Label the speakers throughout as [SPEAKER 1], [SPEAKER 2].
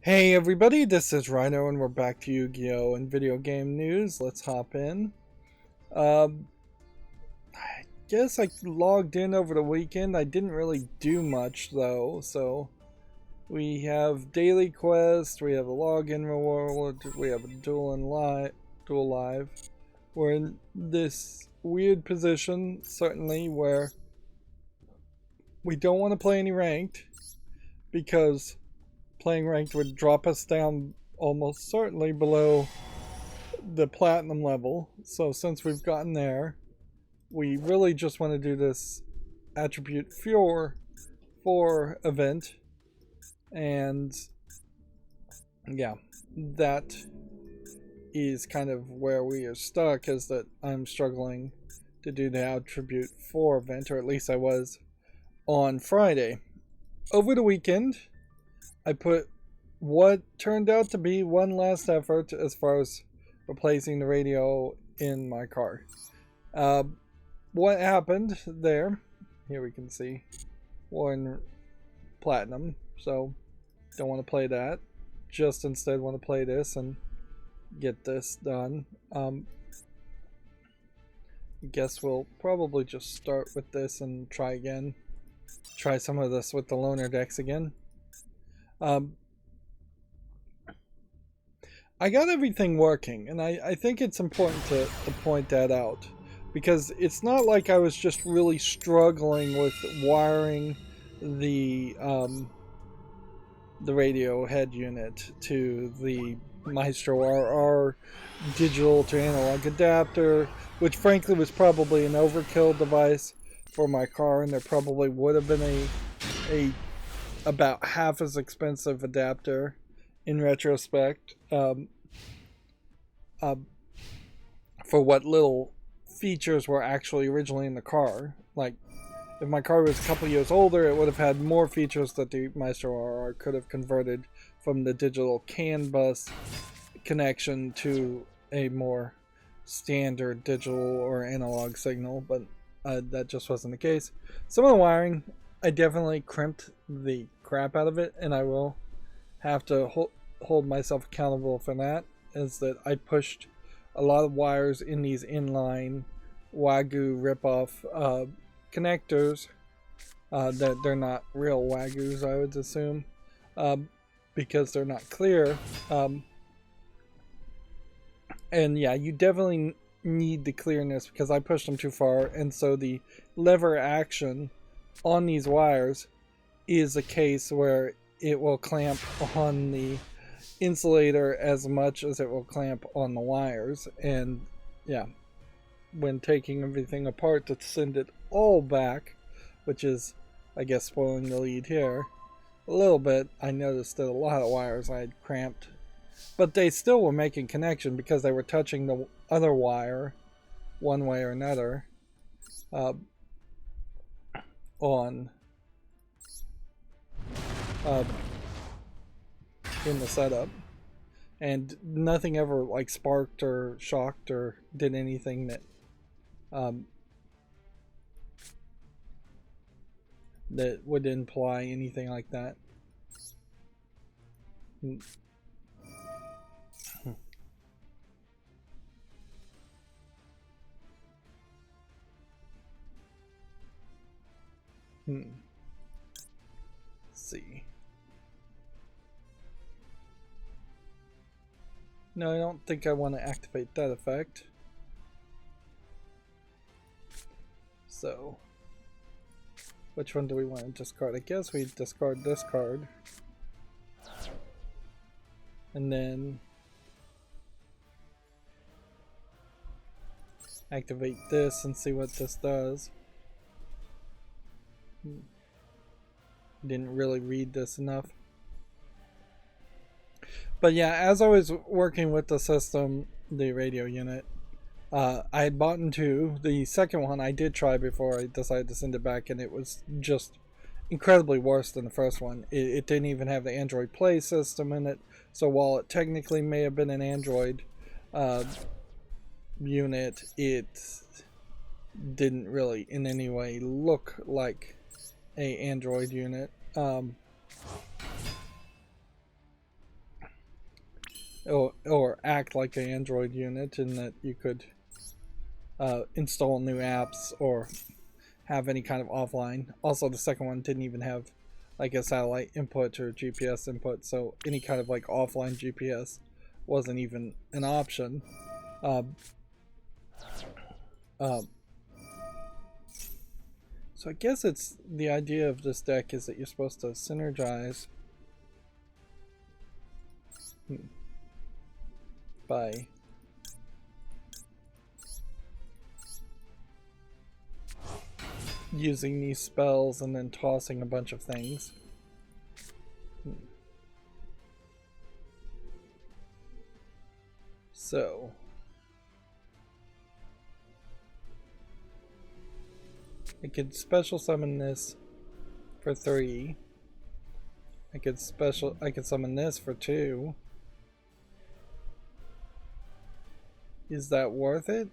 [SPEAKER 1] Hey everybody, this is Rydo and we're back to Yu-Gi-Oh! And video game news. Let's hop in. I guess I logged in over the weekend. I didn't really do much though, so we have daily quest, we have a login reward, we have a duel live. We're in this weird position, certainly, where we don't want to play any ranked because playing ranked would drop us down almost certainly below the platinum level. So since we've gotten there, we really just want to do this attribute 4 event. And yeah, that is kind of where we are stuck, is that I'm struggling to do the attribute 4 event, or at least I was on Friday. Over the weekend, I put what turned out to be one last effort as far as replacing the radio in my car. What happened there? Here we can see one platinum, so don't want to play that. Just instead want to play this and get this done. I guess we'll probably just start with this and try again. Try some of this with the loner decks again. I got everything working, and I think it's important to point that out, because it's not like I was just really struggling with wiring the radio head unit to the Maestro RR digital to analog adapter, which frankly was probably an overkill device for my car, and there probably would have been a about half as expensive adapter in retrospect, for what little features were actually originally in the car. Like, if my car was a couple years older, it would have had more features that the Maestro RR could have converted from the digital CAN bus connection to a more standard digital or analog signal, but that just wasn't the case. Some of the wiring, I definitely crimped the crap out of it, and I will have to hold myself accountable for that, is that I pushed a lot of wires in these inline Wagyu ripoff connectors. That they're not real Wagyus, I would assume, because they're not clear. And yeah, you definitely need the clearness because I pushed them too far, and so the lever action on these wires is a case where it will clamp on the insulator as much as it will clamp on the wires. And yeah, when taking everything apart to send it all back, which is, I guess, spoiling the lead here a little bit, I noticed that a lot of wires I had cramped, but they still were making connection because they were touching the other wire one way or another on in the setup, and nothing ever like sparked or shocked or did anything that that would imply anything like that. Let's see. No, I don't think I want to activate that effect. So, which one do we want to discard? I guess we discard this card. And then activate this and see what this does. Didn't really read this enough. But yeah, as I was working with the system, the radio unit, I had bought into the second one. I did try before I decided to send it back, and it was just incredibly worse than the first one. It didn't even have the Android Play system in it, so while it technically may have been an Android unit, it didn't really in any way look like a Android unit. or act like an Android unit, in that you could install new apps or have any kind of offline. Also, the second one didn't even have like a satellite input or GPS input, so any kind of like offline GPS wasn't even an option. Um, um, so I guess it's the idea of this deck is that you're supposed to synergize by using these spells and then tossing a bunch of things. So I could special summon this for 3. I could summon this for 2. Is that worth it?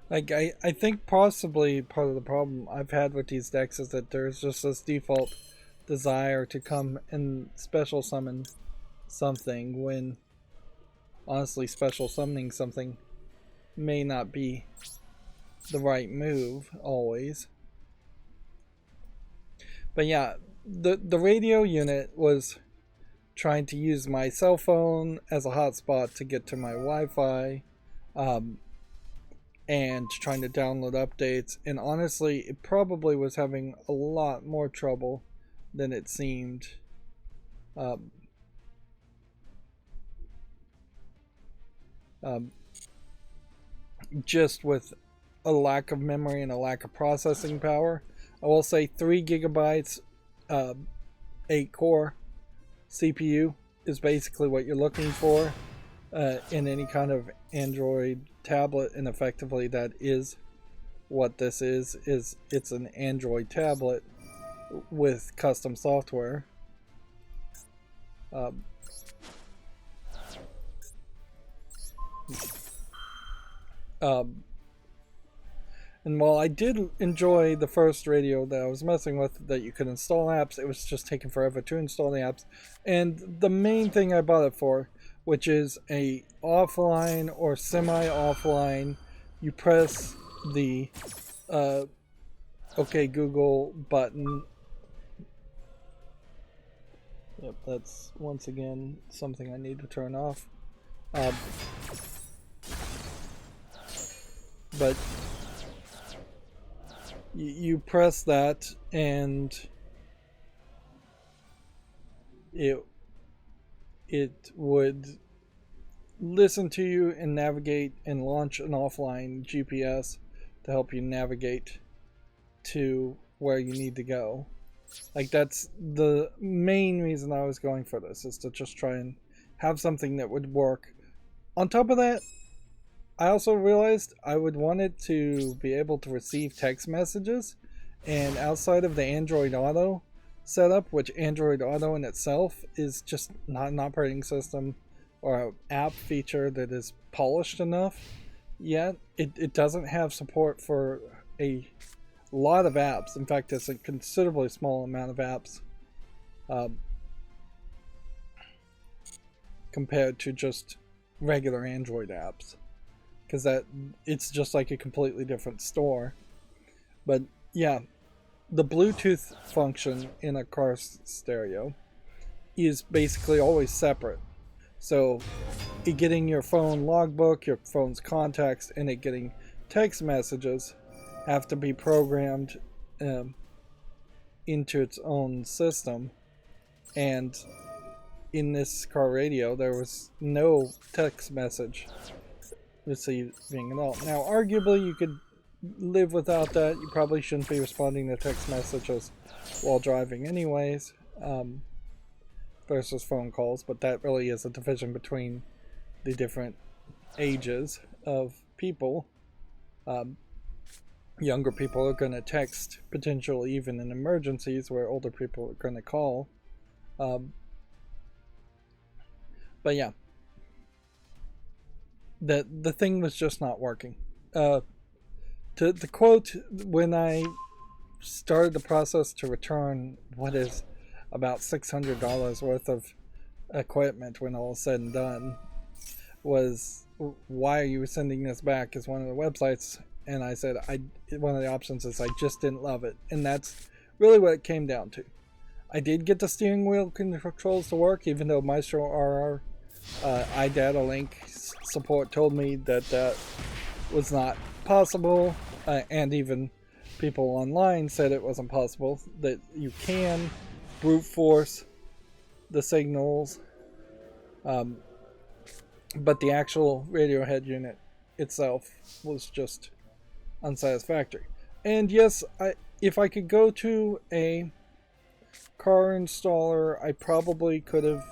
[SPEAKER 1] Like, I think possibly part of the problem I've had with these decks is that there's just this default desire to come and special summon something, when honestly special summoning something may not be the right move always. But yeah, the radio unit was trying to use my cell phone as a hotspot to get to my Wi-Fi, and trying to download updates, and honestly it probably was having a lot more trouble than it seemed. Just with a lack of memory and a lack of processing power. I will say 3 gigabytes, 8 core CPU is basically what you're looking for in any kind of Android tablet, and effectively that is what this is it's an Android tablet with custom software. And while I did enjoy the first radio that I was messing with, that you could install apps, it was just taking forever to install the apps. And the main thing I bought it for, which is a offline or semi-offline, you press the OK Google button. Yep, that's once again something I need to turn off. But you press that and it would listen to you and navigate and launch an offline GPS to help you navigate to where you need to go. Like, that's the main reason I was going for this, is to just try and have something that would work. On top of that, I also realized I would want it to be able to receive text messages, and outside of the Android Auto setup, which Android Auto in itself is just not an operating system or an app feature that is polished enough yet, it doesn't have support for a lot of apps. In fact, it's a considerably small amount of apps compared to just regular Android apps, because that it's just like a completely different store. But yeah, the Bluetooth function in a car stereo is basically always separate. So it getting your phone logbook, your phone's contacts, and it getting text messages have to be programmed into its own system. And in this car radio, there was no text message receiving at all. Now, arguably, you could live without that. You probably shouldn't be responding to text messages while driving anyways, versus phone calls, but that really is a division between the different ages of people. Younger people are going to text, potentially even in emergencies, where older people are going to call. But yeah. that the thing was just not working. To quote, when I started the process to return what is about $600 worth of equipment when all is said and done, was, why are you sending this back, is one of the websites. And I said, one of the options is I just didn't love it. And that's really what it came down to. I did get the steering wheel controls to work, even though Maestro RR iData Link support told me that that was not possible, and even people online said it wasn't possible, that you can brute force the signals, but the actual radio head unit itself was just unsatisfactory. And yes, if I could go to a car installer, I probably could have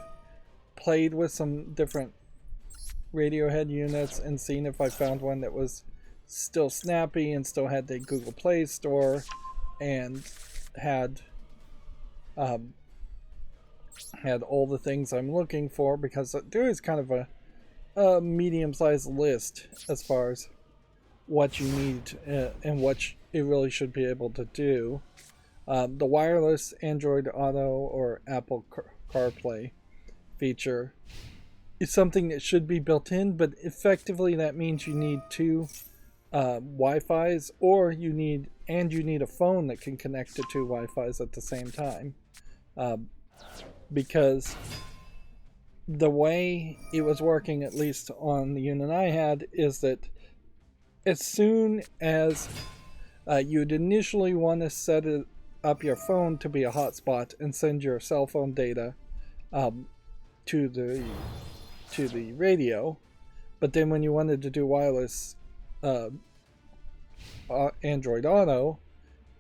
[SPEAKER 1] played with some different radio head units and seen if I found one that was still snappy and still had the Google Play Store and had all the things I'm looking for, because there is kind of a medium-sized list as far as what you need and what it really should be able to do. The wireless Android Auto or Apple CarPlay feature is something that should be built in, but effectively that means you need two Wi-Fi's, or you need a phone that can connect to two Wi-Fi's at the same time, because the way it was working, at least on the unit I had, is that as soon as you'd initially want to set up your phone to be a hotspot and send your cell phone data to the radio, but then when you wanted to do wireless Android Auto,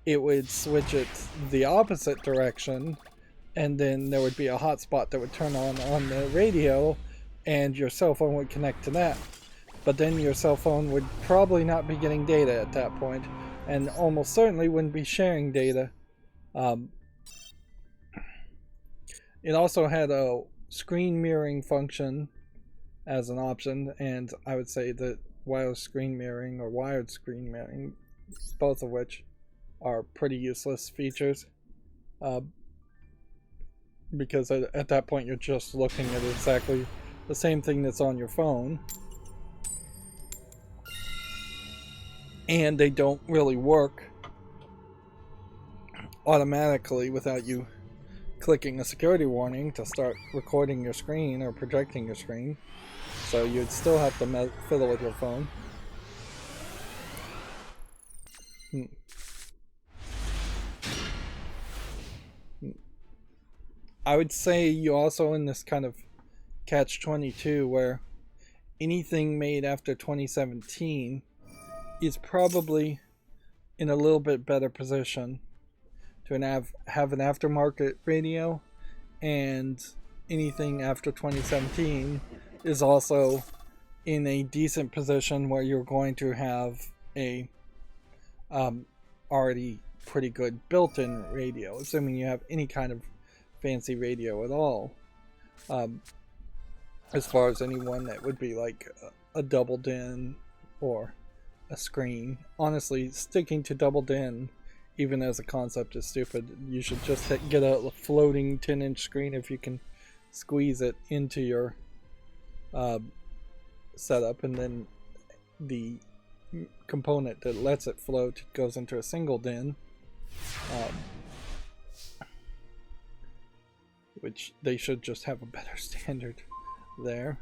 [SPEAKER 1] it would switch it the opposite direction, and then there would be a hotspot that would turn on the radio, and your cell phone would connect to that. But then your cell phone would probably not be getting data at that point, and almost certainly wouldn't be sharing data. It also had a screen mirroring function as an option, and I would say that wireless screen mirroring or wired screen mirroring, both of which are pretty useless features, because at that point you're just looking at exactly the same thing that's on your phone, and they don't really work automatically without you clicking a security warning to start recording your screen or projecting your screen. So you'd still have to fiddle with your phone. I would say you also in this kind of catch-22 where anything made after 2017 is probably in a little bit better position to have an aftermarket radio, and anything after 2017 is also in a decent position where you're going to have a already pretty good built-in radio, assuming you have any kind of fancy radio at all. As far as anyone that would be like a double din or a screen. Honestly, sticking to double din, even as a concept, is stupid. You should just get a floating 10-inch screen if you can squeeze it into your setup, and then the component that lets it float goes into a single din, which they should just have a better standard there.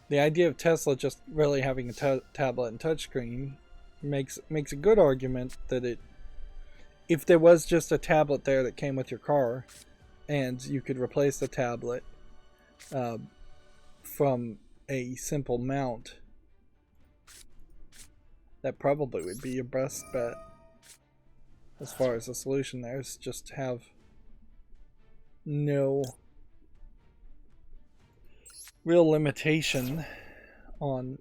[SPEAKER 1] The idea of Tesla just really having a tablet and touchscreen makes a good argument that if there was just a tablet there that came with your car, and you could replace the tablet from a simple mount, that probably would be your best bet as far as the solution there, is just have no real limitation on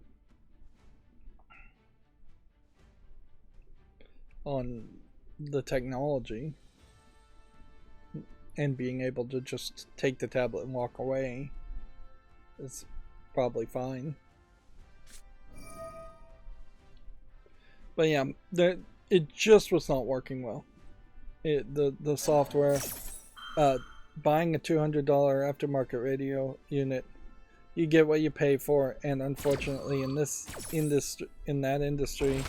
[SPEAKER 1] the technology. and being able to just take the tablet and walk away is probably fine. But yeah, it just was not working well. The software, buying a $200 aftermarket radio unit, you get what you pay for, and unfortunately in that industry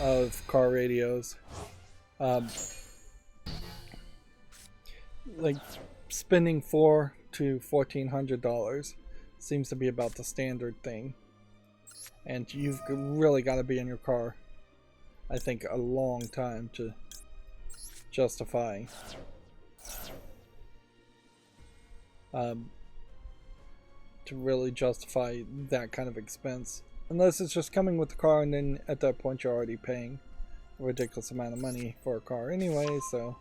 [SPEAKER 1] of car radios, like spending $400 to $1,400 seems to be about the standard thing, and you've really got to be in your car, I think, a long time to justify that kind of expense, unless it's just coming with the car, and then at that point you're already paying a ridiculous amount of money for a car anyway. So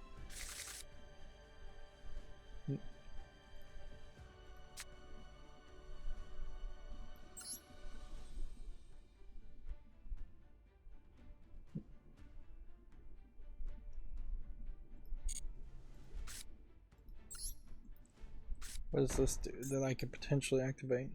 [SPEAKER 1] what does this do that I could potentially activate?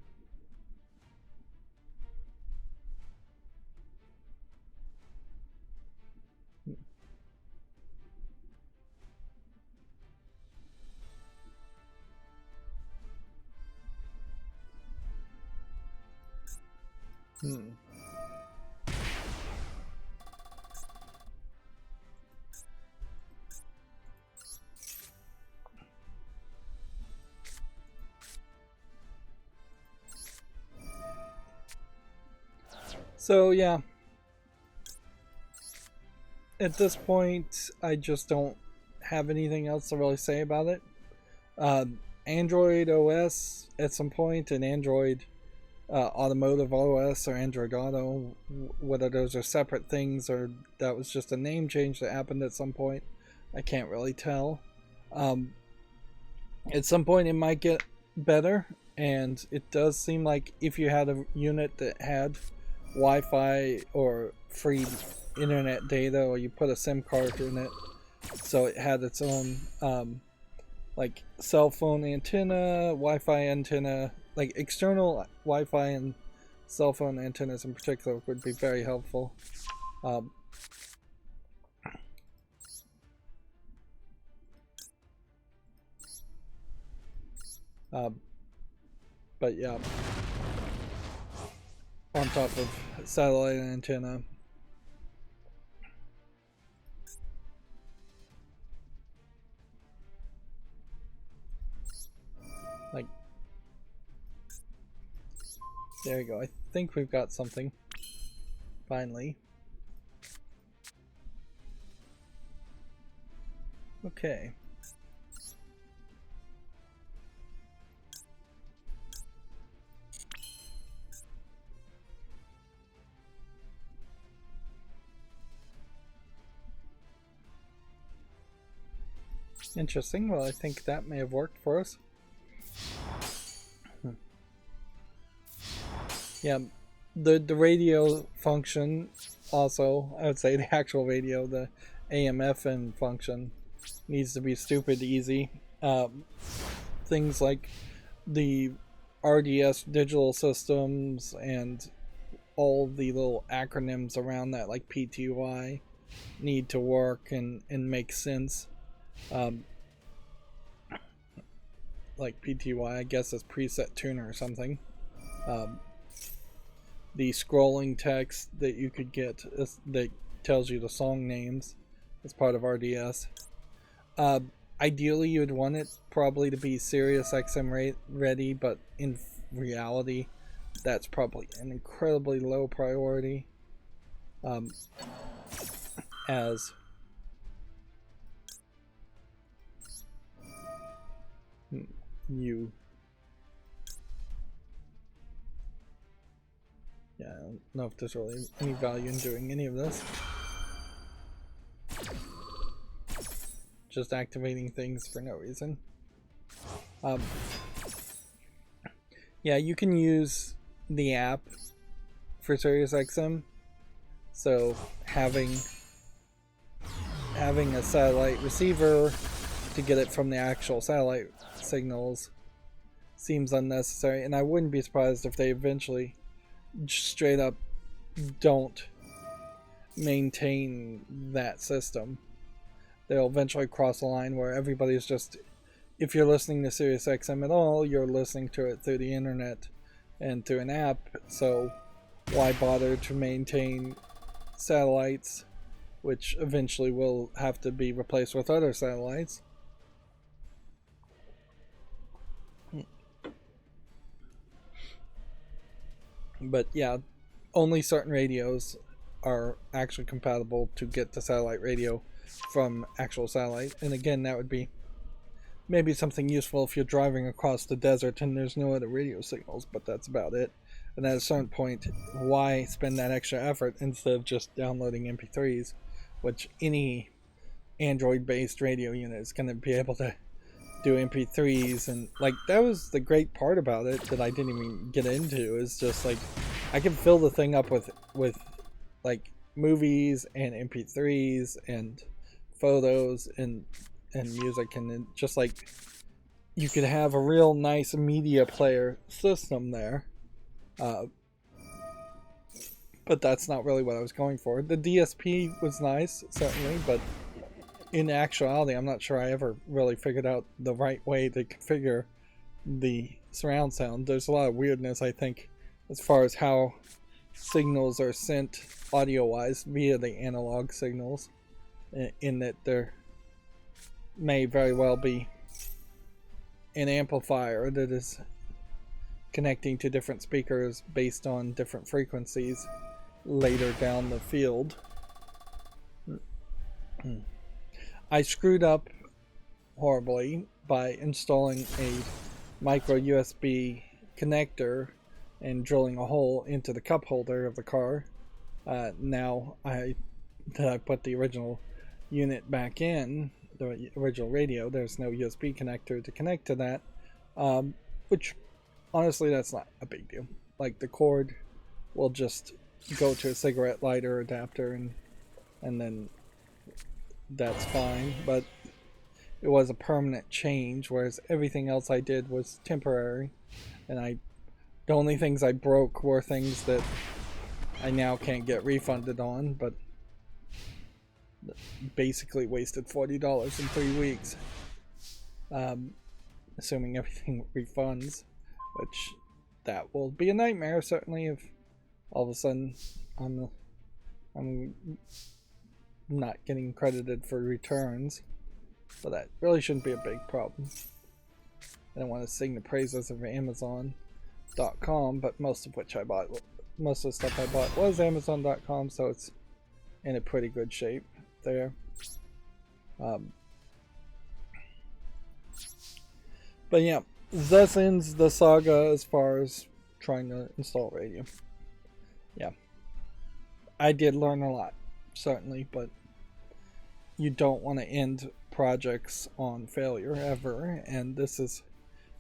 [SPEAKER 1] So yeah, at this point I just don't have anything else to really say about it. Android OS at some point, and Android Automotive OS or Android Auto, whether those are separate things or that was just a name change that happened at some point, I can't really tell. At some point it might get better, and it does seem like if you had a unit that had Wi-Fi or free internet data, or you put a SIM card in it so it had its own like cell phone antenna, Wi-Fi antenna, like external Wi-Fi and cell phone antennas in particular would be very helpful. But yeah, on top of satellite antenna. Like, there you go. I think we've got something. Finally. Okay. Interesting. Well, I think that may have worked for us. Yeah, the radio function also, I would say the actual radio, the AM/FM function, needs to be stupid easy. Things like the RDS digital systems and all the little acronyms around that, like PTY, need to work and make sense. Like PTY, I guess, is preset tuner or something. The scrolling text that you could get that tells you the song names as part of RDS. Ideally, you'd want it probably to be Sirius XM ready, but in reality, that's probably an incredibly low priority. As you, yeah, I don't know if there's really any value in doing any of this. Just activating things for no reason. Yeah, you can use the app for SiriusXM, so having a satellite receiver to get it from the actual satellite signals seems unnecessary, and I wouldn't be surprised if they eventually straight up don't maintain that system. They'll eventually cross a line where everybody's just, if you're listening to SiriusXM at all, you're listening to it through the internet and through an app, so why bother to maintain satellites, which eventually will have to be replaced with other satellites. But yeah, only certain radios are actually compatible to get the satellite radio from actual satellite. And again, that would be maybe something useful if you're driving across the desert and there's no other radio signals, but that's about it. And at a certain point, why spend that extra effort instead of just downloading MP3s, which any Android-based radio unit is going to be able to do MP3s. And like, that was the great part about it that I didn't even get into, is just like I can fill the thing up with like movies and MP3s and photos and music, and then just like you could have a real nice media player system there. But that's not really what I was going for. The DSP was nice, certainly, but in actuality, I'm not sure I ever really figured out the right way to configure the surround sound. There's a lot of weirdness, I think, as far as how signals are sent audio-wise via the analog signals, in that there may very well be an amplifier that is connecting to different speakers based on different frequencies later down the field. I screwed up horribly by installing a micro USB connector and drilling a hole into the cup holder of the car. Now that I put the original unit back in, the original radio, there's no USB connector to connect to that, which honestly that's not a big deal. Like, the cord will just go to a cigarette lighter adapter, and then that's fine. But it was a permanent change, whereas everything else I did was temporary, and the only things I broke were things that I now can't get refunded on, but basically wasted $40 in 3 weeks, assuming everything refunds, which that will be a nightmare, certainly, if all of a sudden I'm not getting credited for returns. So that really shouldn't be a big problem. I don't want to sing the praises of Amazon.com, but most of the stuff I bought was Amazon.com, so it's in a pretty good shape there. But yeah, thus ends the saga as far as trying to install radio. Yeah, I did learn a lot, certainly, but you don't want to end projects on failure ever, and this is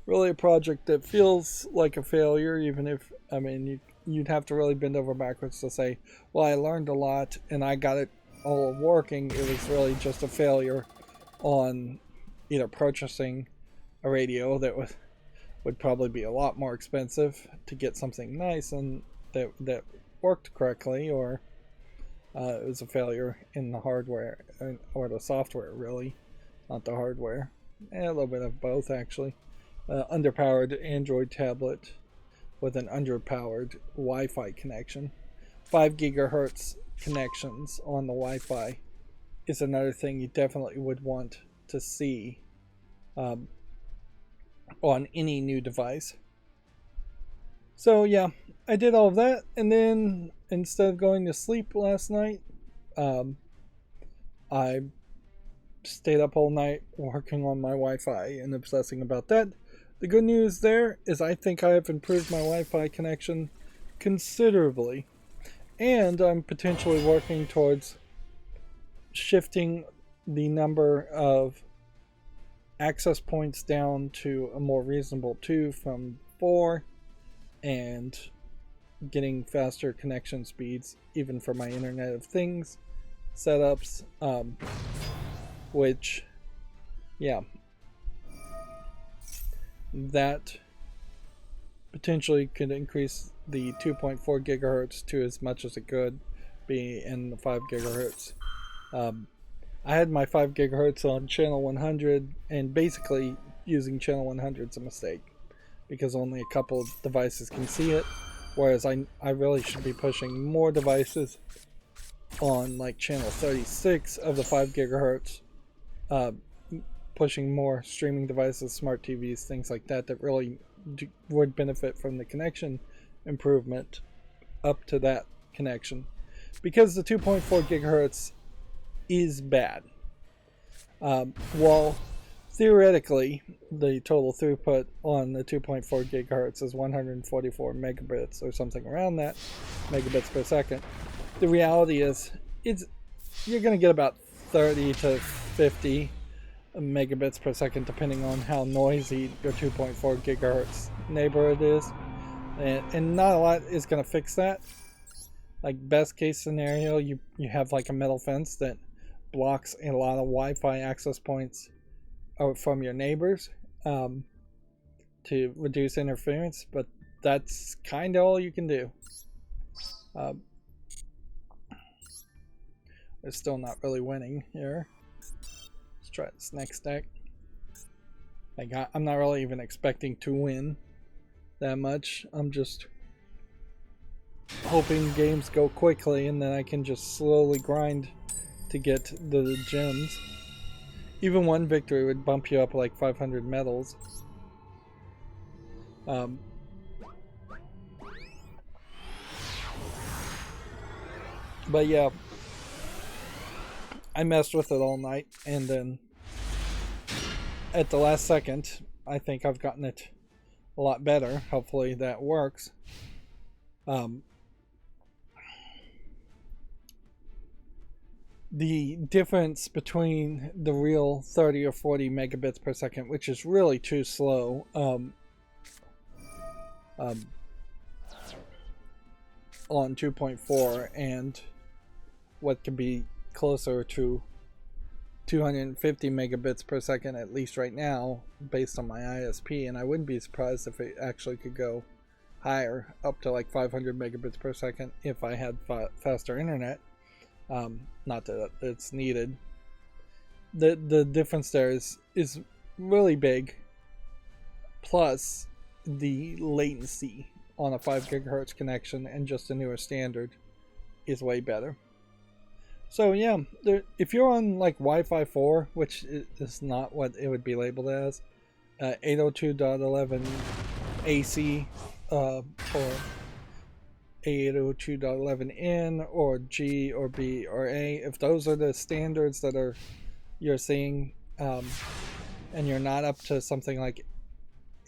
[SPEAKER 1] really a project that feels like a failure, even if, I mean, you'd have to really bend over backwards to say, well, I learned a lot and I got it all working. It was really just a failure on either purchasing a radio that would probably be a lot more expensive to get something nice and that worked correctly, or it was a failure in the hardware or the software, really, not the hardware. A little bit of both, actually. Underpowered Android tablet with an underpowered Wi-Fi connection. 5 gigahertz connections on the Wi-Fi is another thing you definitely would want to see on any new device. So yeah, I did all of that, and then instead of going to sleep last night, I stayed up all night working on my Wi-Fi and obsessing about that. The good news there is I think I have improved my Wi-Fi connection considerably, and I'm potentially working towards shifting the number of access points down to a more reasonable 2 from 4, and getting faster connection speeds even for my Internet of Things setups, which yeah, that potentially could increase the 2.4 gigahertz to as much as it could be in the 5 gigahertz. I had my 5 gigahertz on channel 100, and basically using channel 100 is a mistake because only a couple of devices can see it, whereas I really should be pushing more devices on like channel 36 of the 5 gigahertz, pushing more streaming devices, smart TVs, things like that that really would benefit from the connection improvement up to that connection, because the 2.4 gigahertz is bad. While theoretically the total throughput on the 2.4 gigahertz is 144 megabits or something around that, megabits per second, the reality is you're going to get about 30 to 50 megabits per second depending on how noisy your 2.4 gigahertz neighborhood is, and not a lot is going to fix that. Like best case scenario, you have like a metal fence that blocks a lot of Wi-Fi access points from your neighbors to reduce interference, but that's kind of all you can do. We're still not really winning here. Let's try this next deck. Like I'm not really even expecting to win that much. I'm just hoping games go quickly and then I can just slowly grind to get the gems. Even one victory would bump you up like 500 medals. But yeah, I messed with it all night, and then at the last second, I think I've gotten it a lot better. Hopefully that works. The difference between the real 30 or 40 megabits per second, which is really too slow, on 2.4 and what can be closer to 250 megabits per second, at least right now, based on my ISP, and I wouldn't be surprised if it actually could go higher, up to like 500 megabits per second if I had faster internet. Not that it's needed. The difference there is really big, plus the latency on a 5 gigahertz connection and just a newer standard is way better. So yeah, if you're on like Wi-Fi 4, which is not what it would be labeled as, 802.11 AC or 802.11n or G or B or A, if those are the standards that you're seeing, and you're not up to something like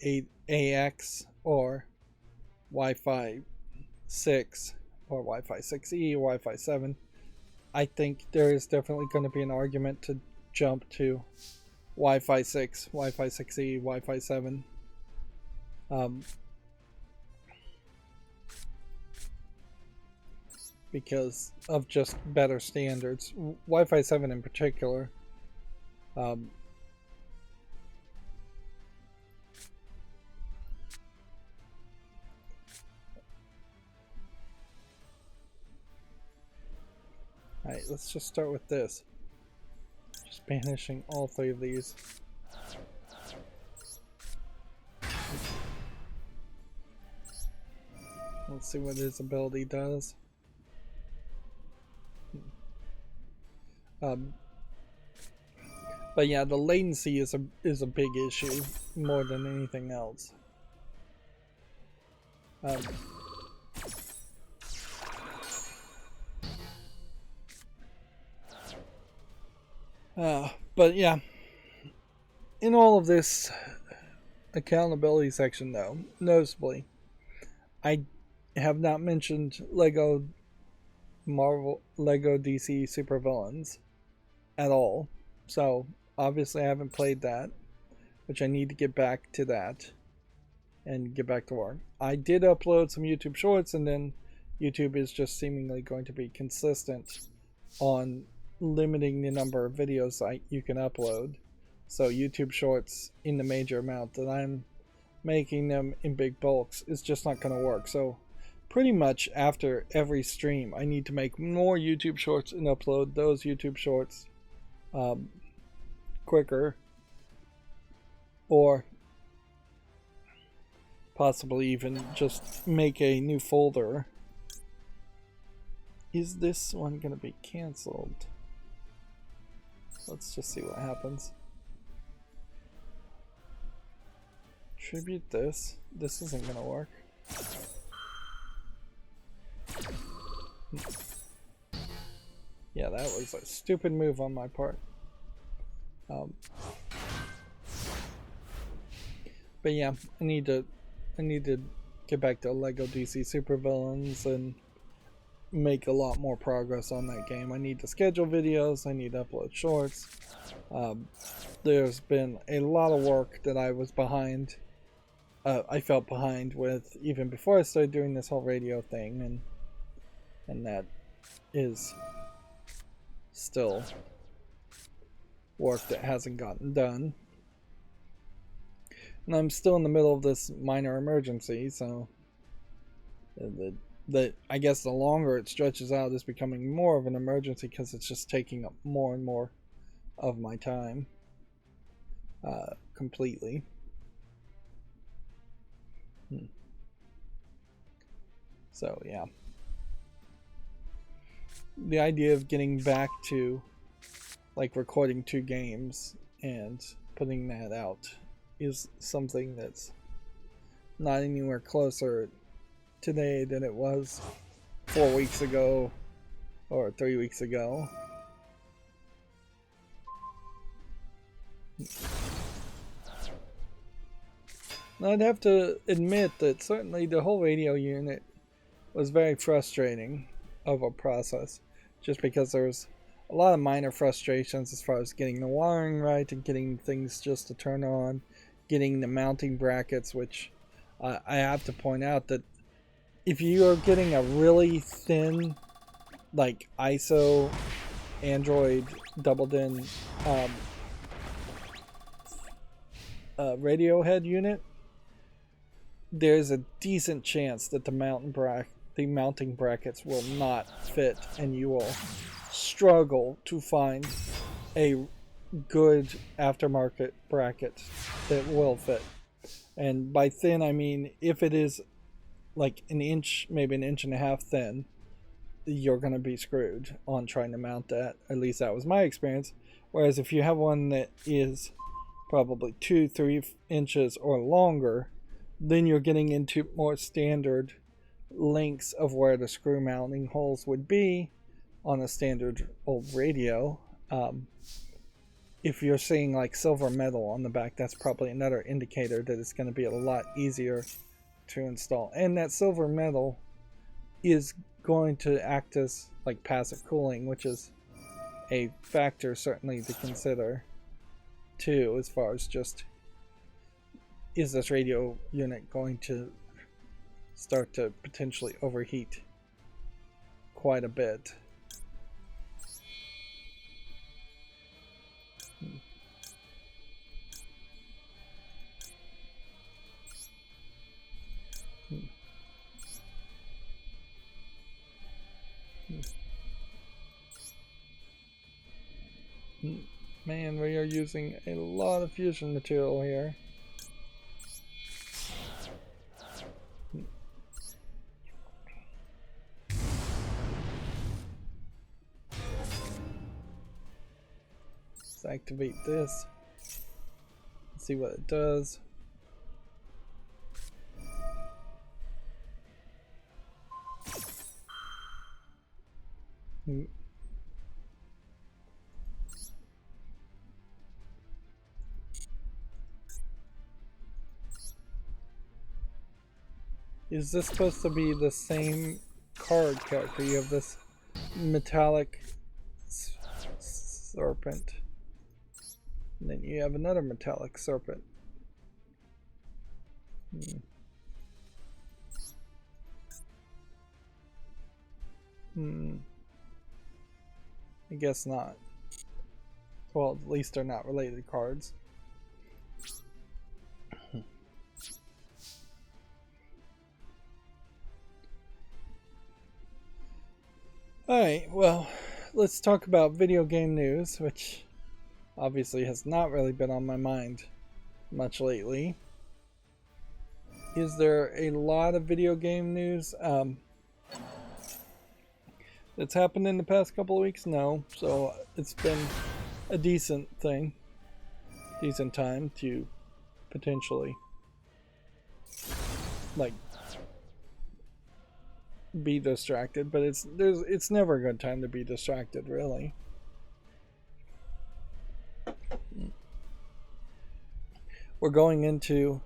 [SPEAKER 1] 8AX or Wi-Fi 6 or Wi-Fi 6E or Wi-Fi 7, I think there is definitely going to be an argument to jump to Wi-Fi 6, Wi-Fi 6E, Wi-Fi 7. Because of just better standards. Wi-Fi 7 in particular. Alright, let's just start with this. Just banishing all three of these. Let's see what his ability does. But yeah, the latency is a big issue more than anything else. But yeah, in all of this accountability section though, noticeably, I have not mentioned Lego DC Supervillains at all. So obviously I haven't played that, which I need to get back to that and get back to work. I did upload some YouTube shorts, and then YouTube is just seemingly going to be consistent on limiting the number of videos you can upload. So YouTube Shorts in the major amount that I'm making them in big bulks is just not going to work. So pretty much after every stream, I need to make more YouTube Shorts and upload those YouTube Shorts quicker, or possibly even just make a new folder. Is this one going to be canceled? Let's just see what happens. Tribute this. This isn't going to work. Yeah, that was a stupid move on my part. But yeah, I need to get back to Lego DC Supervillains and make a lot more progress on that game. I need to schedule videos, I need to upload shorts. There's been a lot of work that I was behind. I felt behind with even before I started doing this whole radio thing, and that is still work that hasn't gotten done. And I'm still in the middle of this minor emergency, so I guess the longer it stretches out, it's becoming more of an emergency because it's just taking up more and more of my time completely. So yeah, the idea of getting back to like recording 2 games and putting that out is something that's not anywhere closer today than it was 4 weeks ago or 3 weeks ago. Now, I'd have to admit that certainly the whole radio unit was very frustrating of a process, just because there's a lot of minor frustrations as far as getting the wiring right and getting things just to turn on, getting the mounting brackets, which I have to point out that if you are getting a really thin, like ISO Android double-DIN radio head unit, there's a decent chance that the mounting brackets will not fit, and you will struggle to find a good aftermarket bracket that will fit. And by thin, I mean if it is like an inch, maybe an inch and a half thin, you're going to be screwed on trying to mount that. At least that was my experience. Whereas if you have one that is probably 2-3 inches or longer, then you're getting into more standard lengths of where the screw mounting holes would be on a standard old radio. If you're seeing like silver metal on the back, that's probably another indicator that it's going to be a lot easier to install. And that silver metal is going to act as like passive cooling, which is a factor certainly to consider too, as far as just, is this radio unit going to start to potentially overheat quite a bit? Man, we are using a lot of fusion material here. Let's activate this. Let's see what it does. Is this supposed to be the same card character? You have this metallic serpent, and then you have another metallic serpent. I guess not. Well, at least they're not related cards. Alright, well, let's talk about video game news, which obviously has not really been on my mind much lately. Is there a lot of video game news that's happened in the past couple of weeks? No, so it's been a decent thing, decent time to potentially like be distracted, but it's never a good time to be distracted, really. We're going into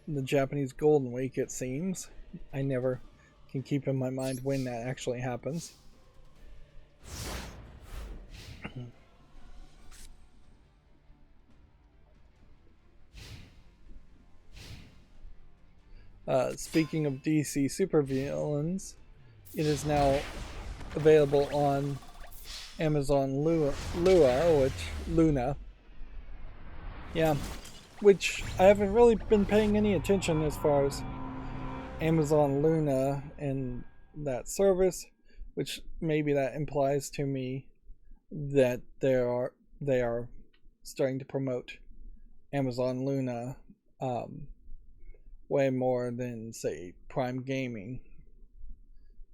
[SPEAKER 1] the Japanese Golden Week, it seems. I never can keep in my mind when that actually happens. Speaking of DC supervillains, it is now available on Amazon Luna. Yeah, which I haven't really been paying any attention as far as Amazon Luna and that service, which maybe that implies to me that they are starting to promote Amazon Luna way more than, say, Prime Gaming.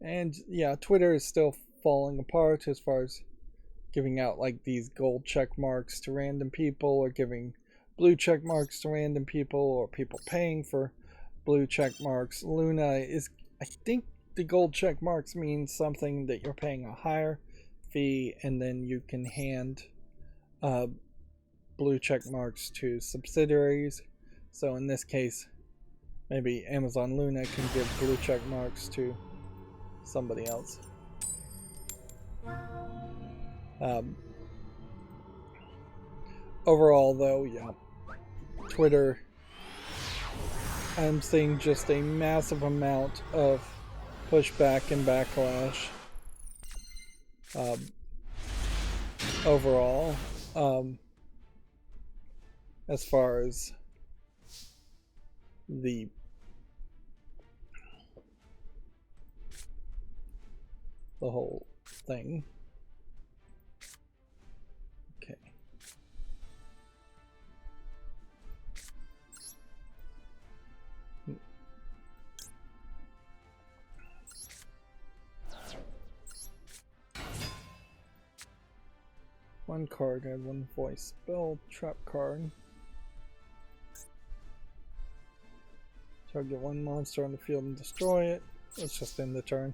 [SPEAKER 1] And yeah, Twitter is still falling apart as far as giving out like these gold check marks to random people, or giving blue check marks to random people, or people paying for blue check marks. Luna is, I think the gold check marks means something that you're paying a higher fee, and then you can hand blue check marks to subsidiaries. So in this case, maybe Amazon Luna can give blue check marks to somebody else. Overall, though, yeah, Twitter, I'm seeing just a massive amount of pushback and backlash. Overall, as far as the whole thing. Okay. One card and one voice spell trap card. Target one monster on the field and destroy it. Let's just end the turn.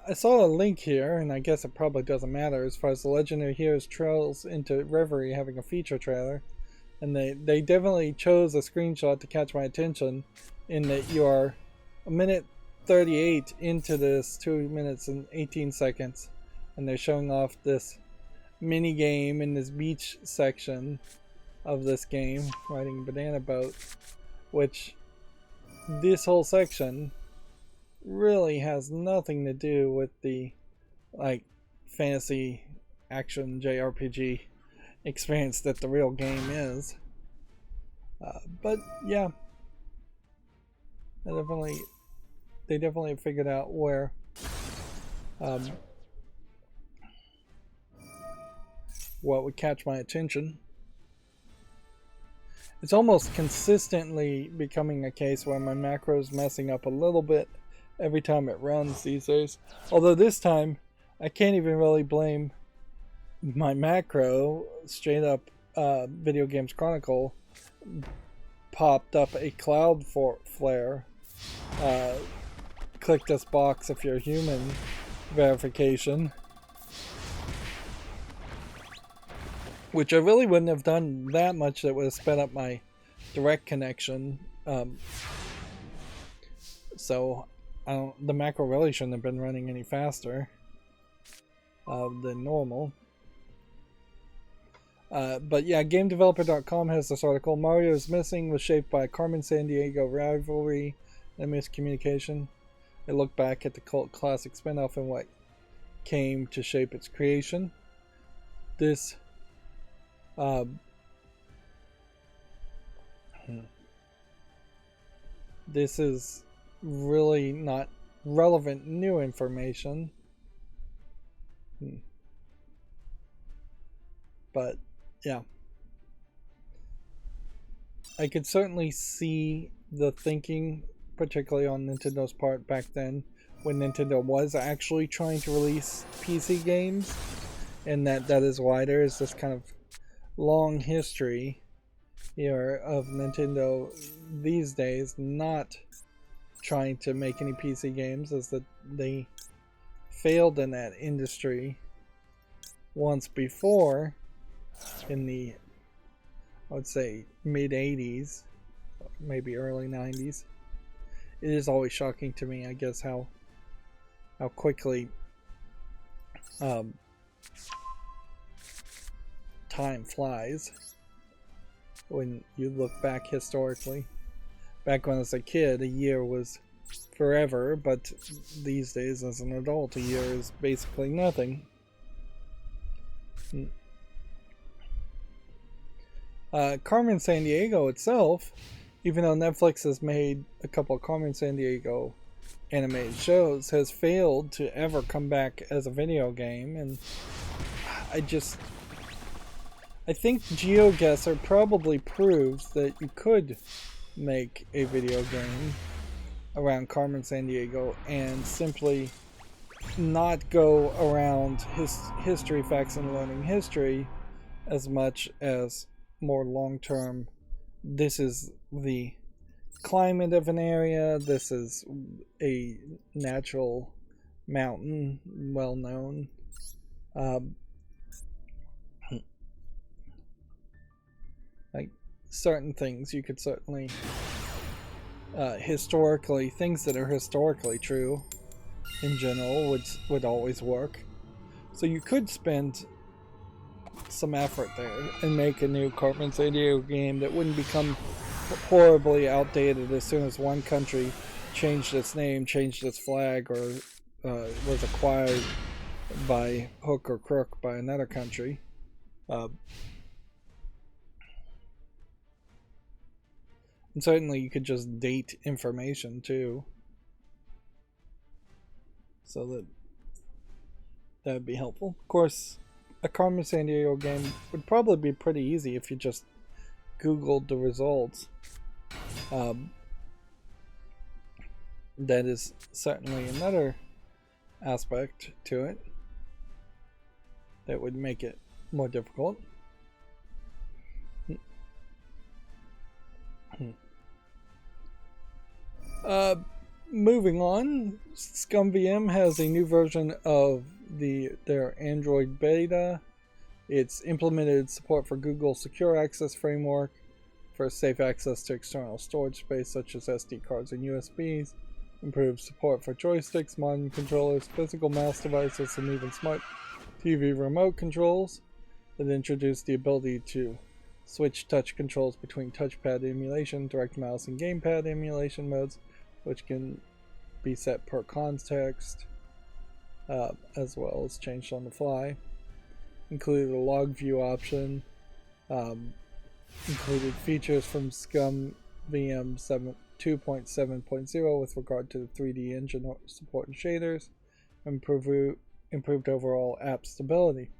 [SPEAKER 1] I saw a link here, and I guess it probably doesn't matter as far as the Legendary Heroes Trails into Reverie having a feature trailer. And they definitely chose a screenshot to catch my attention, in that you are a minute 38 into this 2 minutes and 18 seconds, and they're showing off this mini game in this beach section of this game, riding a banana boat, which this whole section really has nothing to do with the like fantasy action JRPG experience that the real game is. But yeah, they definitely figured out where what would catch my attention. It's almost consistently becoming a case where my macro is messing up a little bit every time it runs these days. Although this time, I can't even really blame my macro. Straight up, Video Games Chronicle popped up a cloud flare. Click this box if you're human verification. Which I really wouldn't have done that much. That would have sped up my direct connection. So the macro really shouldn't have been running any faster than normal. But yeah, GameDeveloper.com has this article. Mario is Missing was shaped by Carmen Sandiego rivalry and miscommunication. It looked back at the cult classic spinoff and what came to shape its creation. This this is really not relevant new information. But yeah, I could certainly see the thinking, particularly on Nintendo's part back then, when Nintendo was actually trying to release PC games, and that is why there is this kind of long history here of Nintendo these days not trying to make any PC games, is that they failed in that industry once before in the, I would say, mid 80s, maybe early 90s. It is always shocking to me, I guess, how quickly time flies when you look back historically. Back when I was a kid, a year was forever, but these days as an adult, a year is basically nothing. Carmen Sandiego itself, even though Netflix has made a couple of Carmen Sandiego animated shows, has failed to ever come back as a video game, and I think GeoGuessr probably proves that you could make a video game around Carmen Sandiego and simply not go around history, facts, and learning history as much as more long-term. This is the climate of an area. This is a natural mountain, well known. Like certain things you could certainly historically, things that are historically true in general would always work. So you could spend some effort there and make a new Carmen Sandiego game that wouldn't become horribly outdated as soon as one country changed its name, changed its flag, or was acquired by hook or crook by another country. And certainly you could just date information too, so that would be helpful. Of course, a Carmen Sandiego game would probably be pretty easy if you just Googled the results. That is certainly another aspect to it that would make it more difficult. Moving on, ScumVM has a new version of their Android beta. It's implemented support for Google Secure Access Framework for safe access to external storage space such as SD cards and USBs, improved support for joysticks, modern controllers, physical mouse devices, and even smart TV remote controls. It introduced the ability to switch touch controls between touchpad emulation, direct mouse, and gamepad emulation modes, which can be set per context, as well as changed on the fly. Included a log view option, included features from ScumVM 2.7.0 with regard to the 3D engine support and shaders, improved overall app stability.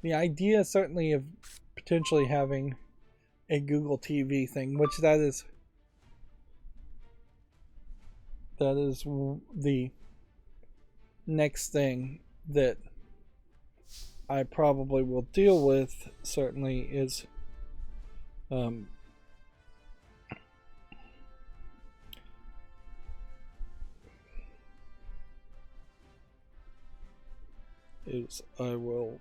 [SPEAKER 1] The idea certainly of potentially having a Google TV thing, which that is the next thing that I probably will deal with, certainly, is I will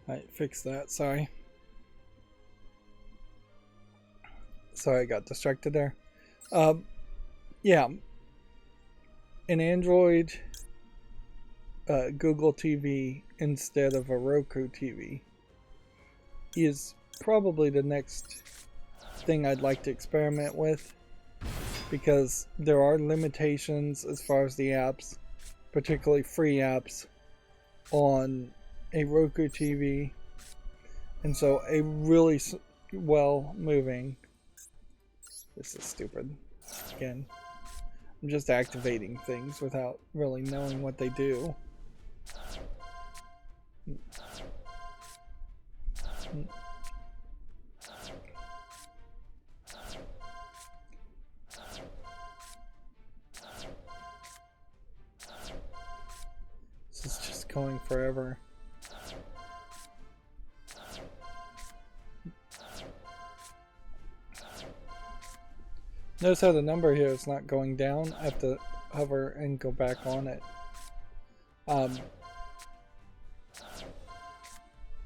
[SPEAKER 1] Alright, fix that, sorry. Sorry, I got distracted there. Yeah. An Android Google TV instead of a Roku TV is probably the next thing I'd like to experiment with, because there are limitations as far as the apps, particularly free apps, on a Roku TV, and so a really well moving. This is stupid. Again, I'm just activating things without really knowing what they do. This is just going forever. Notice how the number here is not going down. I have to hover and go back on it.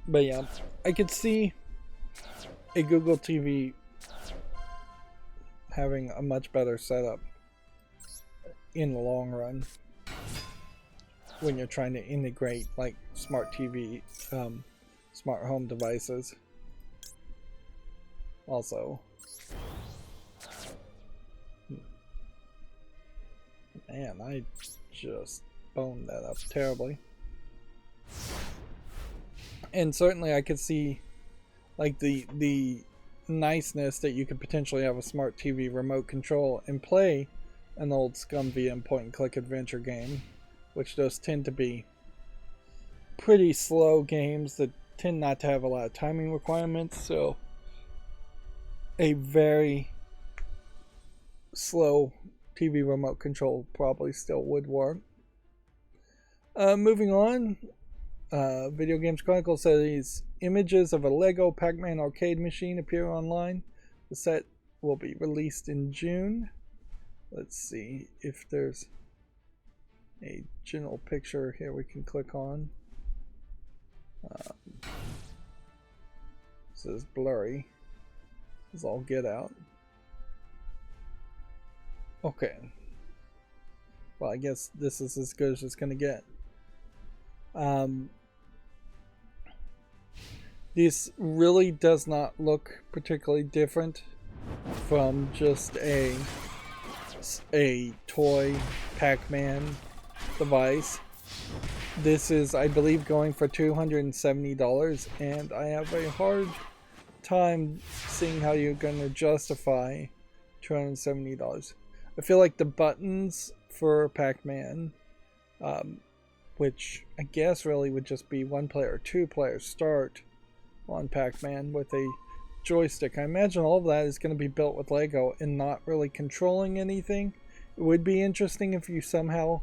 [SPEAKER 1] But yeah, I could see a Google TV having a much better setup in the long run when you're trying to integrate like smart TV, smart home devices. Also, man, I just boned that up terribly. And certainly I could see like the niceness that you could potentially have a smart TV remote control and play an old ScumVM point and click adventure game, which does tend to be pretty slow games that tend not to have a lot of timing requirements, so a very slow TV remote control probably still would work. Moving on, Video Games Chronicle says images of a Lego Pac-Man arcade machine appear online. The set will be released in June. Let's see if there's a general picture here we can click on. This is blurry. This is all get out. Okay. Well, I guess this is as good as it's going to get. This really does not look particularly different from just a toy Pac-Man device. This is, I believe, going for $270, and I have a hard time seeing how you're going to justify $270. I feel like the buttons for Pac-Man, which I guess really would just be 1-player or 2-player start on Pac-Man with a joystick. I imagine all of that is going to be built with Lego and not really controlling anything. It would be interesting if you somehow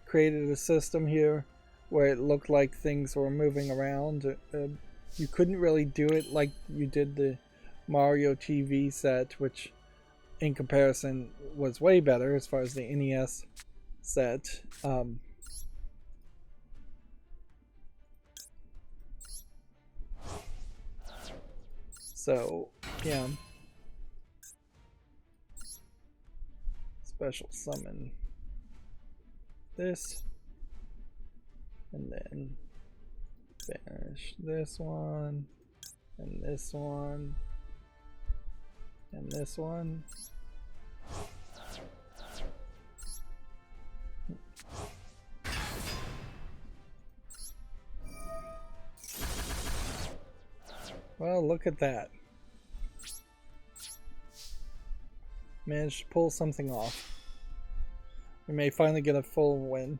[SPEAKER 1] created a system here where it looked like things were moving around. You couldn't really do it like you did the Mario TV set, which in comparison was way better as far as the NES set. So, yeah. Special summon this. And then finish this one. And this one. And this one. Well, look at that. Managed to pull something off. We may finally get a full win.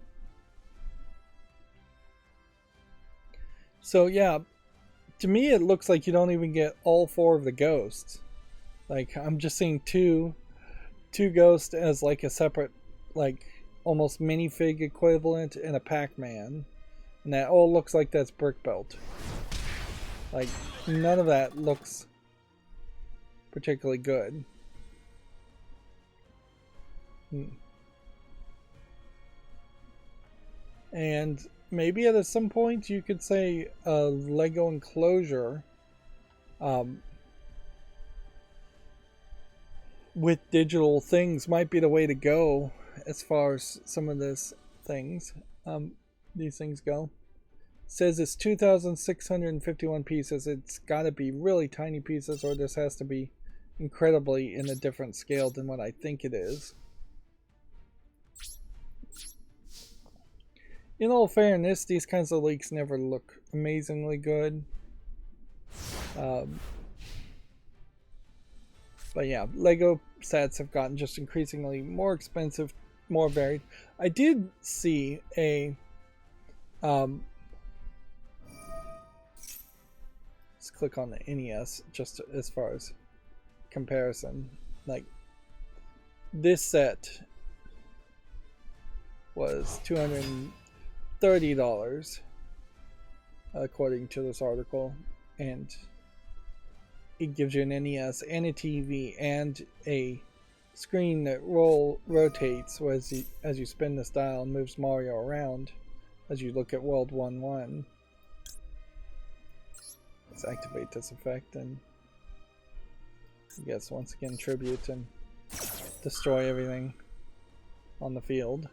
[SPEAKER 1] So yeah, to me it looks like you don't even get all 4 of the ghosts. Like, I'm just seeing two ghosts as like a separate, like almost minifig equivalent, and a Pac-Man. And that all looks like that's brick built. Like, none of that looks particularly good. And maybe at some point you could say a Lego enclosure with digital things might be the way to go as far as some of these things go. It says it's 2,651 pieces. It's got to be really tiny pieces, or this has to be incredibly in a different scale than what I think it is. In all fairness, these kinds of leaks never look amazingly good. But yeah, Lego sets have gotten just increasingly more expensive, more varied. I did see a let's click on the NES just as far as comparison. Like this set was $230 according to this article, and it gives you an NES and a TV and a screen that rotates as you spin this dial and moves Mario around as you look at World 1-1. Let's activate this effect and I guess once again tribute and destroy everything on the field.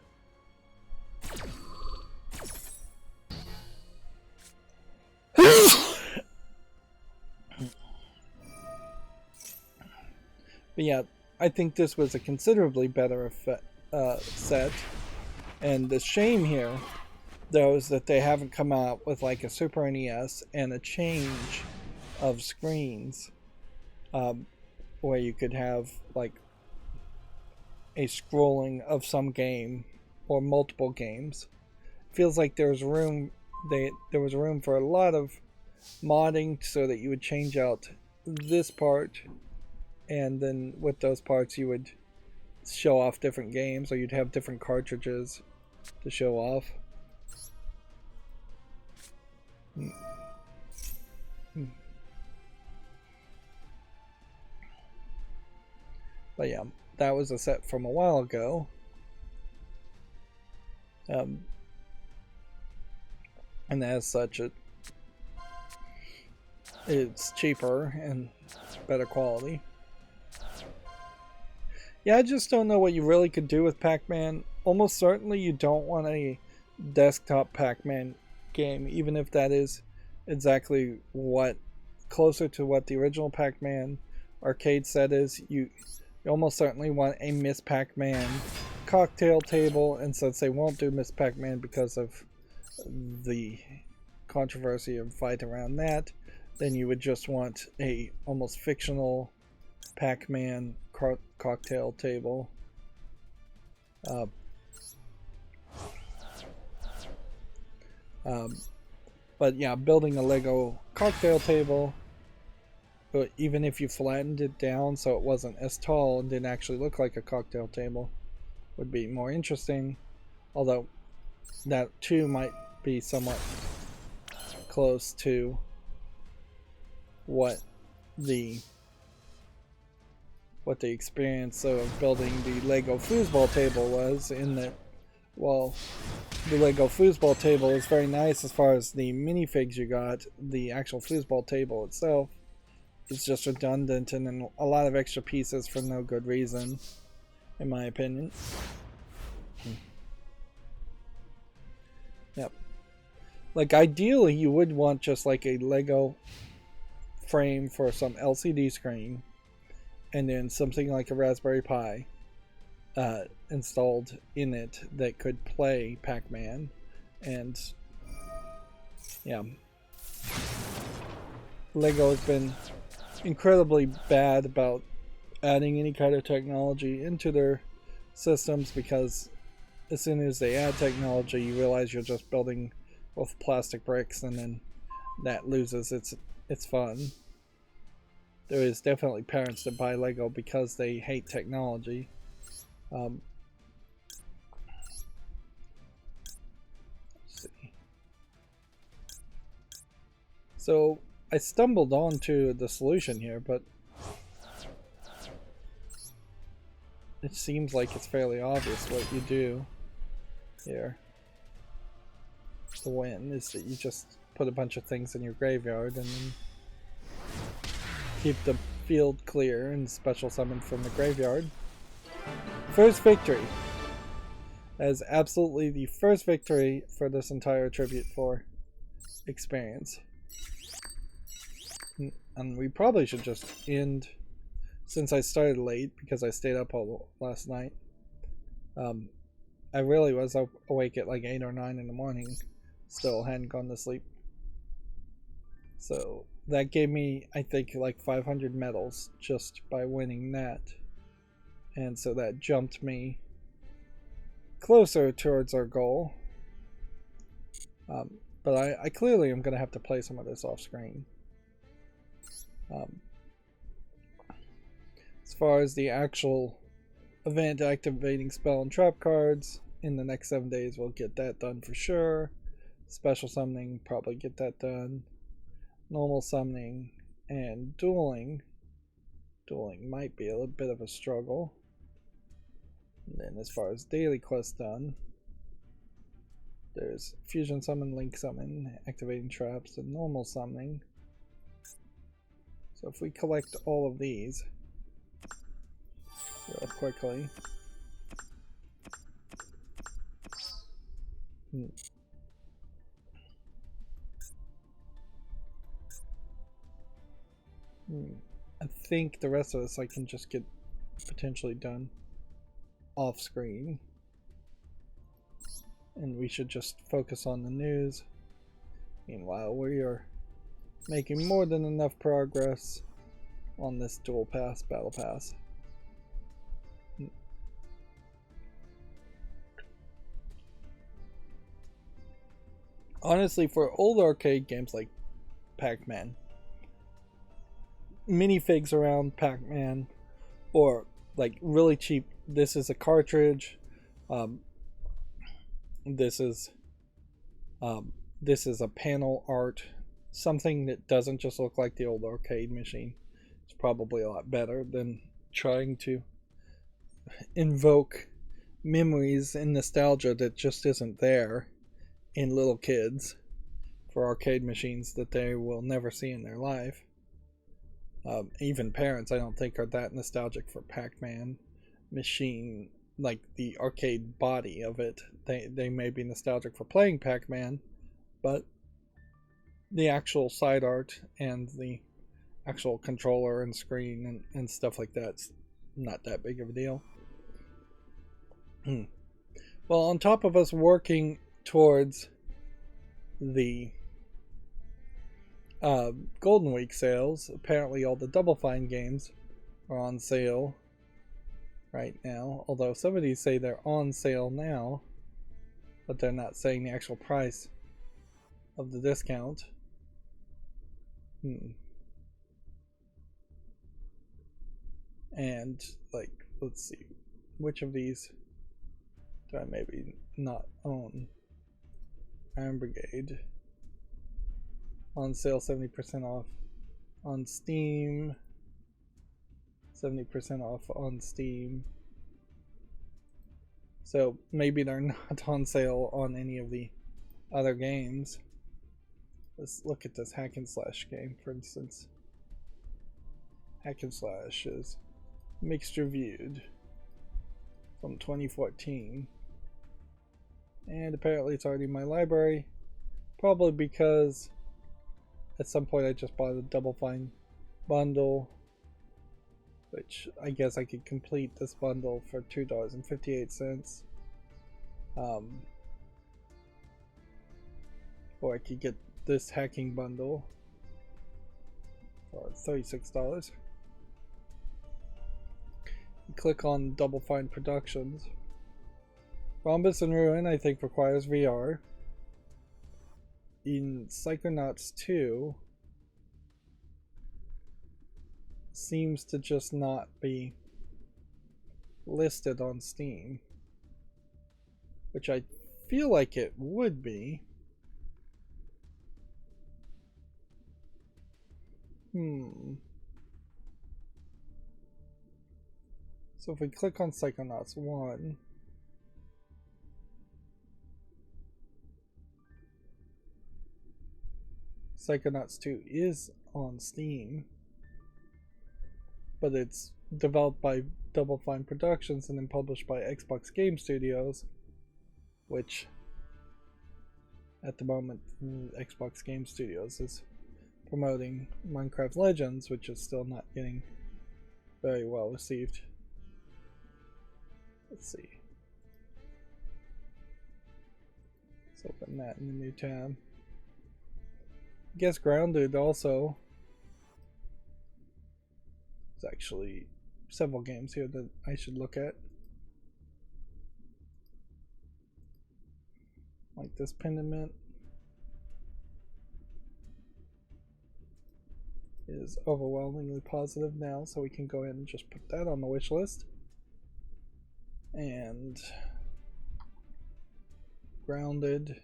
[SPEAKER 1] But yeah, I think this was a considerably better set. And the shame here, though, is that they haven't come out with like a Super NES and a change of screens where you could have like a scrolling of some game or multiple games. Feels like there was room for a lot of modding so that you would change out this part, and then with those parts you would show off different games, or you'd have different cartridges to show off. But yeah, that was a set from a while ago. And as such, it's cheaper and better quality. Yeah, I just don't know what you really could do with Pac-Man. Almost certainly you don't want a desktop Pac-Man game, even if that is exactly closer to what the original Pac-Man arcade set is. You almost certainly want a Miss Pac-Man cocktail table, and since they won't do Miss Pac-Man because of the controversy and fight around that, then you would just want a almost fictional Pac-Man cocktail table. But yeah, building a Lego cocktail table, but even if you flattened it down so it wasn't as tall and didn't actually look like a cocktail table, would be more interesting. Although that too might be somewhat close to what the experience of building the Lego foosball table was, in that, well, the Lego foosball table is very nice as far as the minifigs you got. The actual foosball table itself is just redundant and then a lot of extra pieces for no good reason, in my opinion. Yep. Like, ideally you would want just like a Lego frame for some LCD screen, and then something like a Raspberry Pi installed in it that could play Pac-Man. And yeah, Lego has been incredibly bad about adding any kind of technology into their systems, because as soon as they add technology, you realize you're just building with plastic bricks, and then that loses its fun. There is definitely parents that buy Lego because they hate technology. Let's see. So I stumbled onto the solution here, but it seems like it's fairly obvious what you do here. the win is that you just put a bunch of things in your graveyard and then keep the field clear and special summon from the graveyard. First victory. That is absolutely the first victory for this entire Tribute 4 experience. And we probably should just end, since I started late because I stayed up all last night. I really was awake at like 8 or 9 in the morning, still hadn't gone to sleep. So that gave me, I think, like 500 medals just by winning that. And so that jumped me closer towards our goal. But I clearly am going to have to play some of this off screen. As far as the actual event activating spell and trap cards, in the next 7 days we'll get that done for sure. Special summoning, probably get that done. Normal summoning and dueling. Dueling might be a little bit of a struggle. And then as far as daily quests done, there's fusion summon, link summon, activating traps, and normal summoning. So if we collect all of these real quickly. I think the rest of this I can just get potentially done off screen. And we should just focus on the news. Meanwhile, we are making more than enough progress on this dual pass, battle pass. Honestly, for old arcade games like Pac-Man, minifigs around Pac-Man, or like really cheap, this is a cartridge, this is a panel art, something that doesn't just look like the old arcade machine. It's probably a lot better than trying to invoke memories and nostalgia that just isn't there in little kids for arcade machines that they will never see in their life. Even parents, I don't think, are that nostalgic for Pac-Man machine, like the arcade body of it. They may be nostalgic for playing Pac-Man, but the actual side art and the actual controller and screen and stuff like that's not that big of a deal. Well, on top of us working towards the Golden Week sales, apparently all the Double Fine games are on sale right now, although some of these say they're on sale now, but they're not saying the actual price of the discount. And like, let's see, which of these do I maybe not own? Iron Brigade on sale, 70% off on Steam, 70% off on Steam. So maybe they're not on sale on any of the other games. Let's look at this hack and slash game, for instance. Hack and slash is mixed reviewed from 2014. And apparently it's already in my library. Probably because at some point I just bought a Double Fine bundle, which I guess I could complete this bundle for $2.58. Or I could get this hacking bundle for $36. Click on Double Fine Productions. Rhombus and Ruin, I think, requires VR. In Psychonauts 2 seems to just not be listed on Steam, which I feel like it would be. So if we click on Psychonauts 1, Psychonauts 2 is on Steam, but it's developed by Double Fine Productions and then published by Xbox Game Studios, which at the moment Xbox Game Studios is promoting Minecraft Legends, which is still not getting very well received. Let's see. Let's open that in the new tab. I guess Grounded also. There's actually several games here that I should look at. Like this Pendant is overwhelmingly positive now, so we can go ahead and just put that on the wish list. And Grounded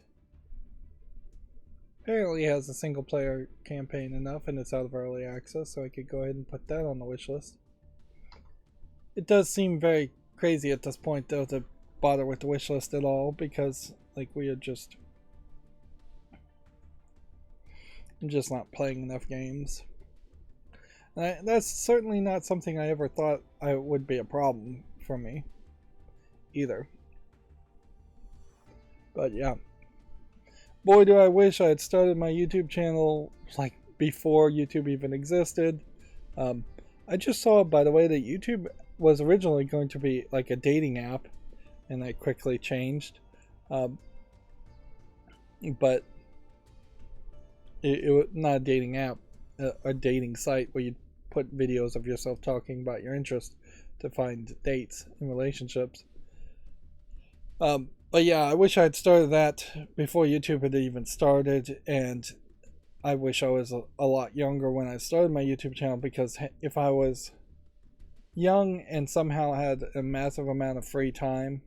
[SPEAKER 1] apparently has a single player campaign enough, and it's out of early access, so I could go ahead and put that on the wish list. It does seem very crazy at this point though to bother with the wish list at all, because like we are just not playing enough games. That's certainly not something I ever thought would be a problem for me either. But yeah, boy do I wish I had started my YouTube channel like before YouTube even existed. I just saw, by the way, that YouTube was originally going to be like a dating app, and that quickly changed. But it was not a dating app, a dating site where you put videos of yourself talking about your interest to find dates and relationships. But yeah, I wish I had started that before YouTube had even started, and I wish I was a lot younger when I started my YouTube channel, because if I was young and somehow had a massive amount of free time,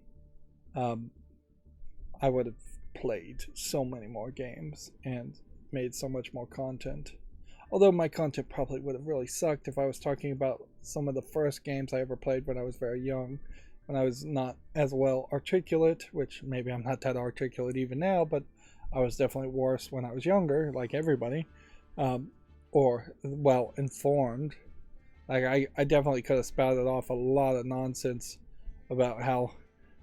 [SPEAKER 1] I would have played so many more games and made so much more content. Although my content probably would have really sucked if I was talking about some of the first games I ever played when I was very young, when I was not as well articulate, which maybe I'm not that articulate even now, but I was definitely worse when I was younger, like everybody, or well informed. Like I definitely could have spouted off a lot of nonsense about how,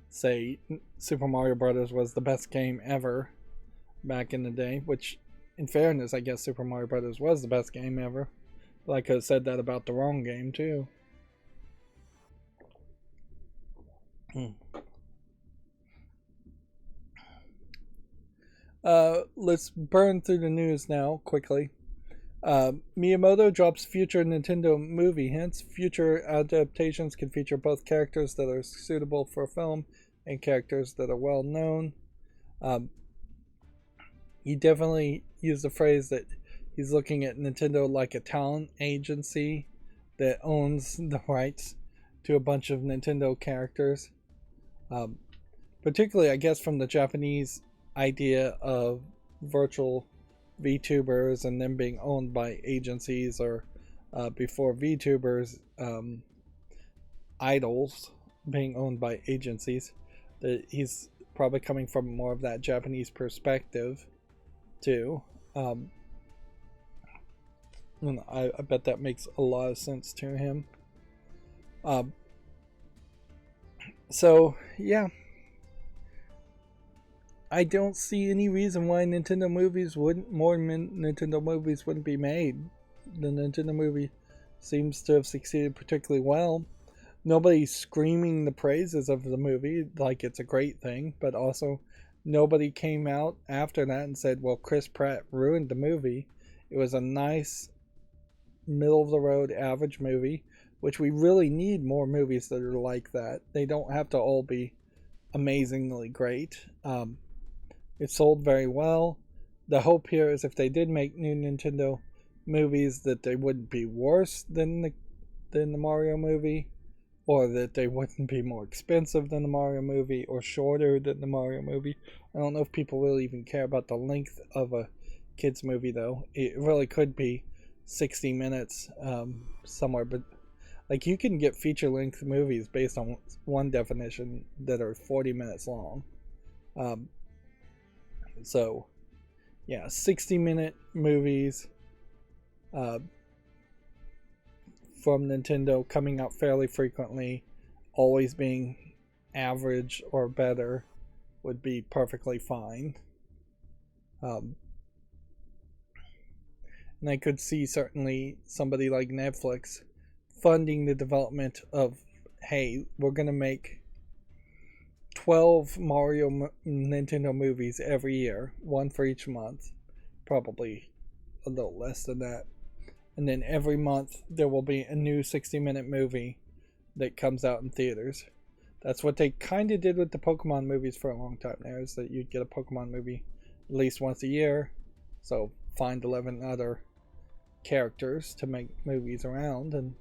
[SPEAKER 1] say, Super Mario Brothers was the best game ever back in the day, which in fairness, I guess Super Mario Brothers was the best game ever. But I could have said that about the wrong game too. Let's burn through the news now quickly. Miyamoto drops future Nintendo movie hints. Future adaptations can feature both characters that are suitable for film and characters that are well known. He definitely used the phrase that he's looking at Nintendo like a talent agency that owns the rights to a bunch of Nintendo characters. Particularly, I guess, from the Japanese idea of virtual VTubers and them being owned by agencies, or before VTubers, idols being owned by agencies. That he's probably coming from more of that Japanese perspective too. And I bet that makes a lot of sense to him. So yeah, I don't see any reason why Nintendo movies wouldn't be made. The Nintendo movie seems to have succeeded particularly well. Nobody's screaming the praises of the movie like it's a great thing, but also nobody came out after that and said, well, Chris Pratt ruined the movie. It was a nice, middle-of-the-road, average movie, which we really need more movies that are like that. They don't have to all be amazingly great. It sold very well. The hope here is if they did make new Nintendo movies, that they wouldn't be worse than the Mario movie, or that they wouldn't be more expensive than the Mario movie, or shorter than the Mario movie. I don't know if people really even care about the length of a kids movie, though. It really could be 60 minutes somewhere, but like you can get feature-length movies based on one definition that are 40 minutes long. So yeah, 60-minute movies from Nintendo coming out fairly frequently, always being average or better, would be perfectly fine. Um, and I could see certainly somebody like Netflix funding the development of, hey, we're going to make 12 Nintendo movies every year, one for each month, probably a little less than that. And then every month there will be a new 60-minute movie that comes out in theaters. That's what they kind of did with the Pokemon movies for a long time now, is that you'd get a Pokemon movie at least once a year. So find 11 other characters to make movies around and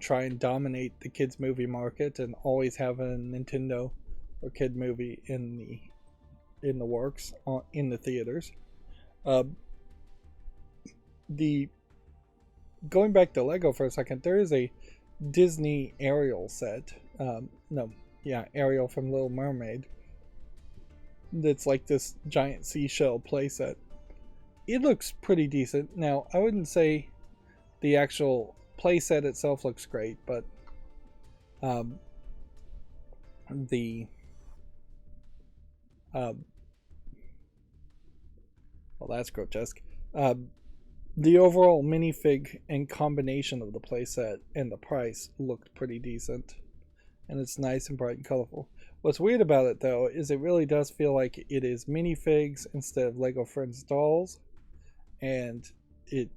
[SPEAKER 1] try and dominate the kids movie market and always have a Nintendo or kid movie in the works in the theaters. The Going back to Lego for a second, there is a Disney Ariel set. Ariel from Little Mermaid. That's like this giant seashell playset. It looks pretty decent. Now, I wouldn't say the actual playset itself looks great, but that's grotesque. The overall minifig and combination of the playset and the price looked pretty decent. And it's nice and bright and colorful. What's weird about it, though, is it really does feel like it is minifigs instead of Lego Friends dolls. And it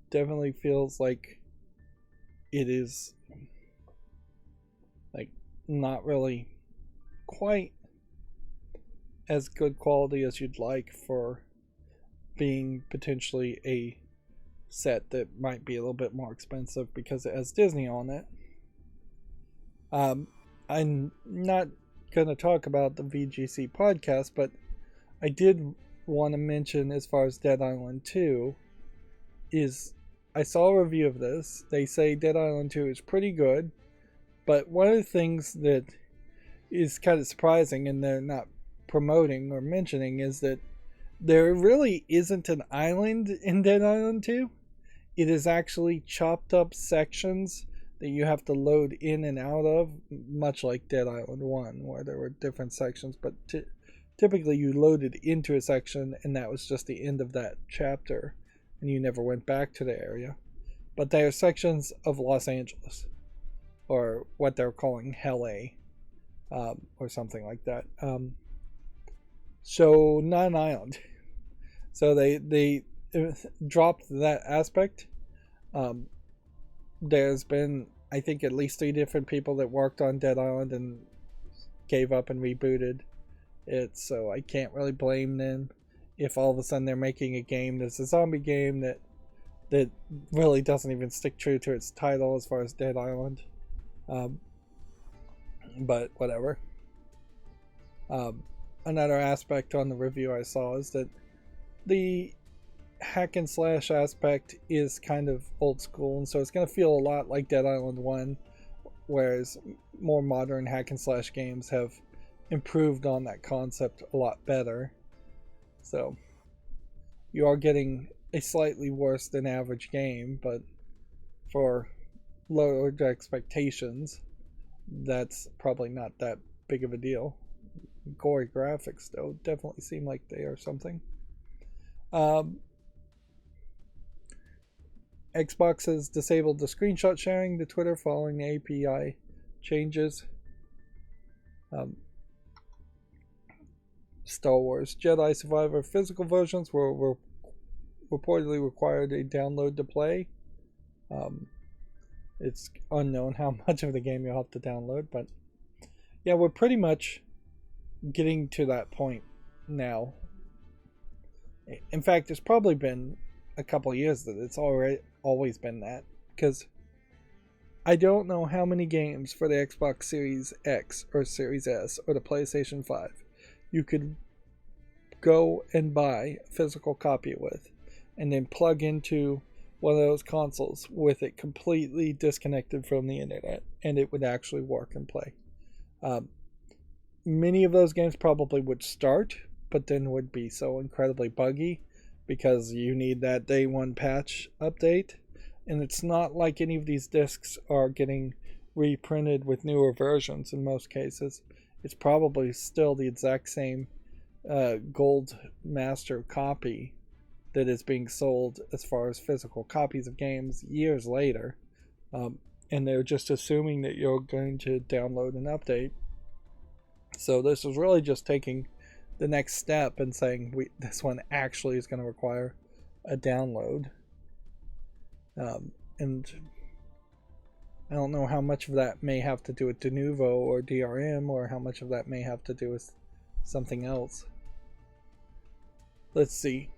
[SPEAKER 1] definitely feels like it is like not really quite as good quality as you'd like for being potentially a set that might be a little bit more expensive because it has Disney on it. I'm not going to talk about the VGC podcast, but I did want to mention, as far as Dead Island 2, is I saw a review of this. They say Dead Island 2 is pretty good, but one of the things that is kind of surprising and they're not promoting or mentioning is that there really isn't an island in Dead Island 2. It is actually chopped up sections that you have to load in and out of, much like Dead Island 1, where there were different sections, but typically you loaded into a section and that was just the end of that chapter, and you never went back to the area. But they are sections of Los Angeles, or what they're calling Hell A, or something like that. So not an island. So they dropped that aspect. There's been, I think, at least 3 different people that worked on Dead Island and gave up and rebooted it, so I can't really blame them if all of a sudden they're making a game that's a zombie game that really doesn't even stick true to its title as far as Dead Island. But whatever. Another aspect on the review I saw is that the hack and slash aspect is kind of old school, and so it's going to feel a lot like Dead Island 1, whereas more modern hack and slash games have improved on that concept a lot better. So you are getting a slightly worse than average game, but for lowered expectations, that's probably not that big of a deal. Gory graphics, though, definitely seem like they are something. Xbox has disabled the screenshot sharing to Twitter following the API changes. Star Wars Jedi Survivor physical versions were reportedly required a download to play. It's unknown how much of the game you'll have to download, but yeah, we're pretty much getting to that point now. In fact, it's probably been a couple years that it's always been that, because I don't know how many games for the Xbox Series X or Series S or the PlayStation 5 you could go and buy a physical copy with and then plug into one of those consoles with it completely disconnected from the internet and it would actually work and play. Many of those games probably would start but then would be so incredibly buggy because you need that day one patch update. And it's not like any of these discs are getting reprinted with newer versions in most cases. It's probably still the exact same gold master copy that is being sold as far as physical copies of games years later. And they're just assuming that you're going to download an update. So this is really just taking the next step and saying this one actually is going to require a download. And I don't know how much of that may have to do with de novo or DRM, or how much of that may have to do with something else. Let's see.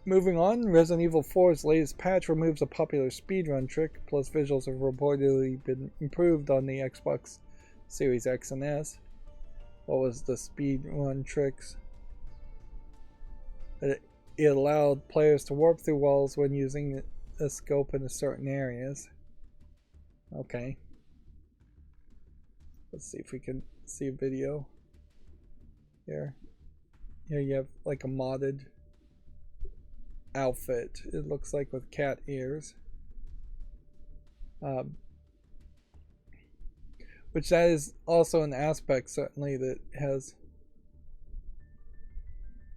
[SPEAKER 1] Moving on, Resident Evil 4's latest patch removes a popular speedrun trick, plus visuals have reportedly been improved on the Xbox Series X and S. What was the speedrun tricks? It allowed players to warp through walls when using a scope in certain areas. Okay. Let's see if we can see a video. Here you have like a modded outfit, it looks like, with cat ears. Which that is also an aspect, certainly, that has...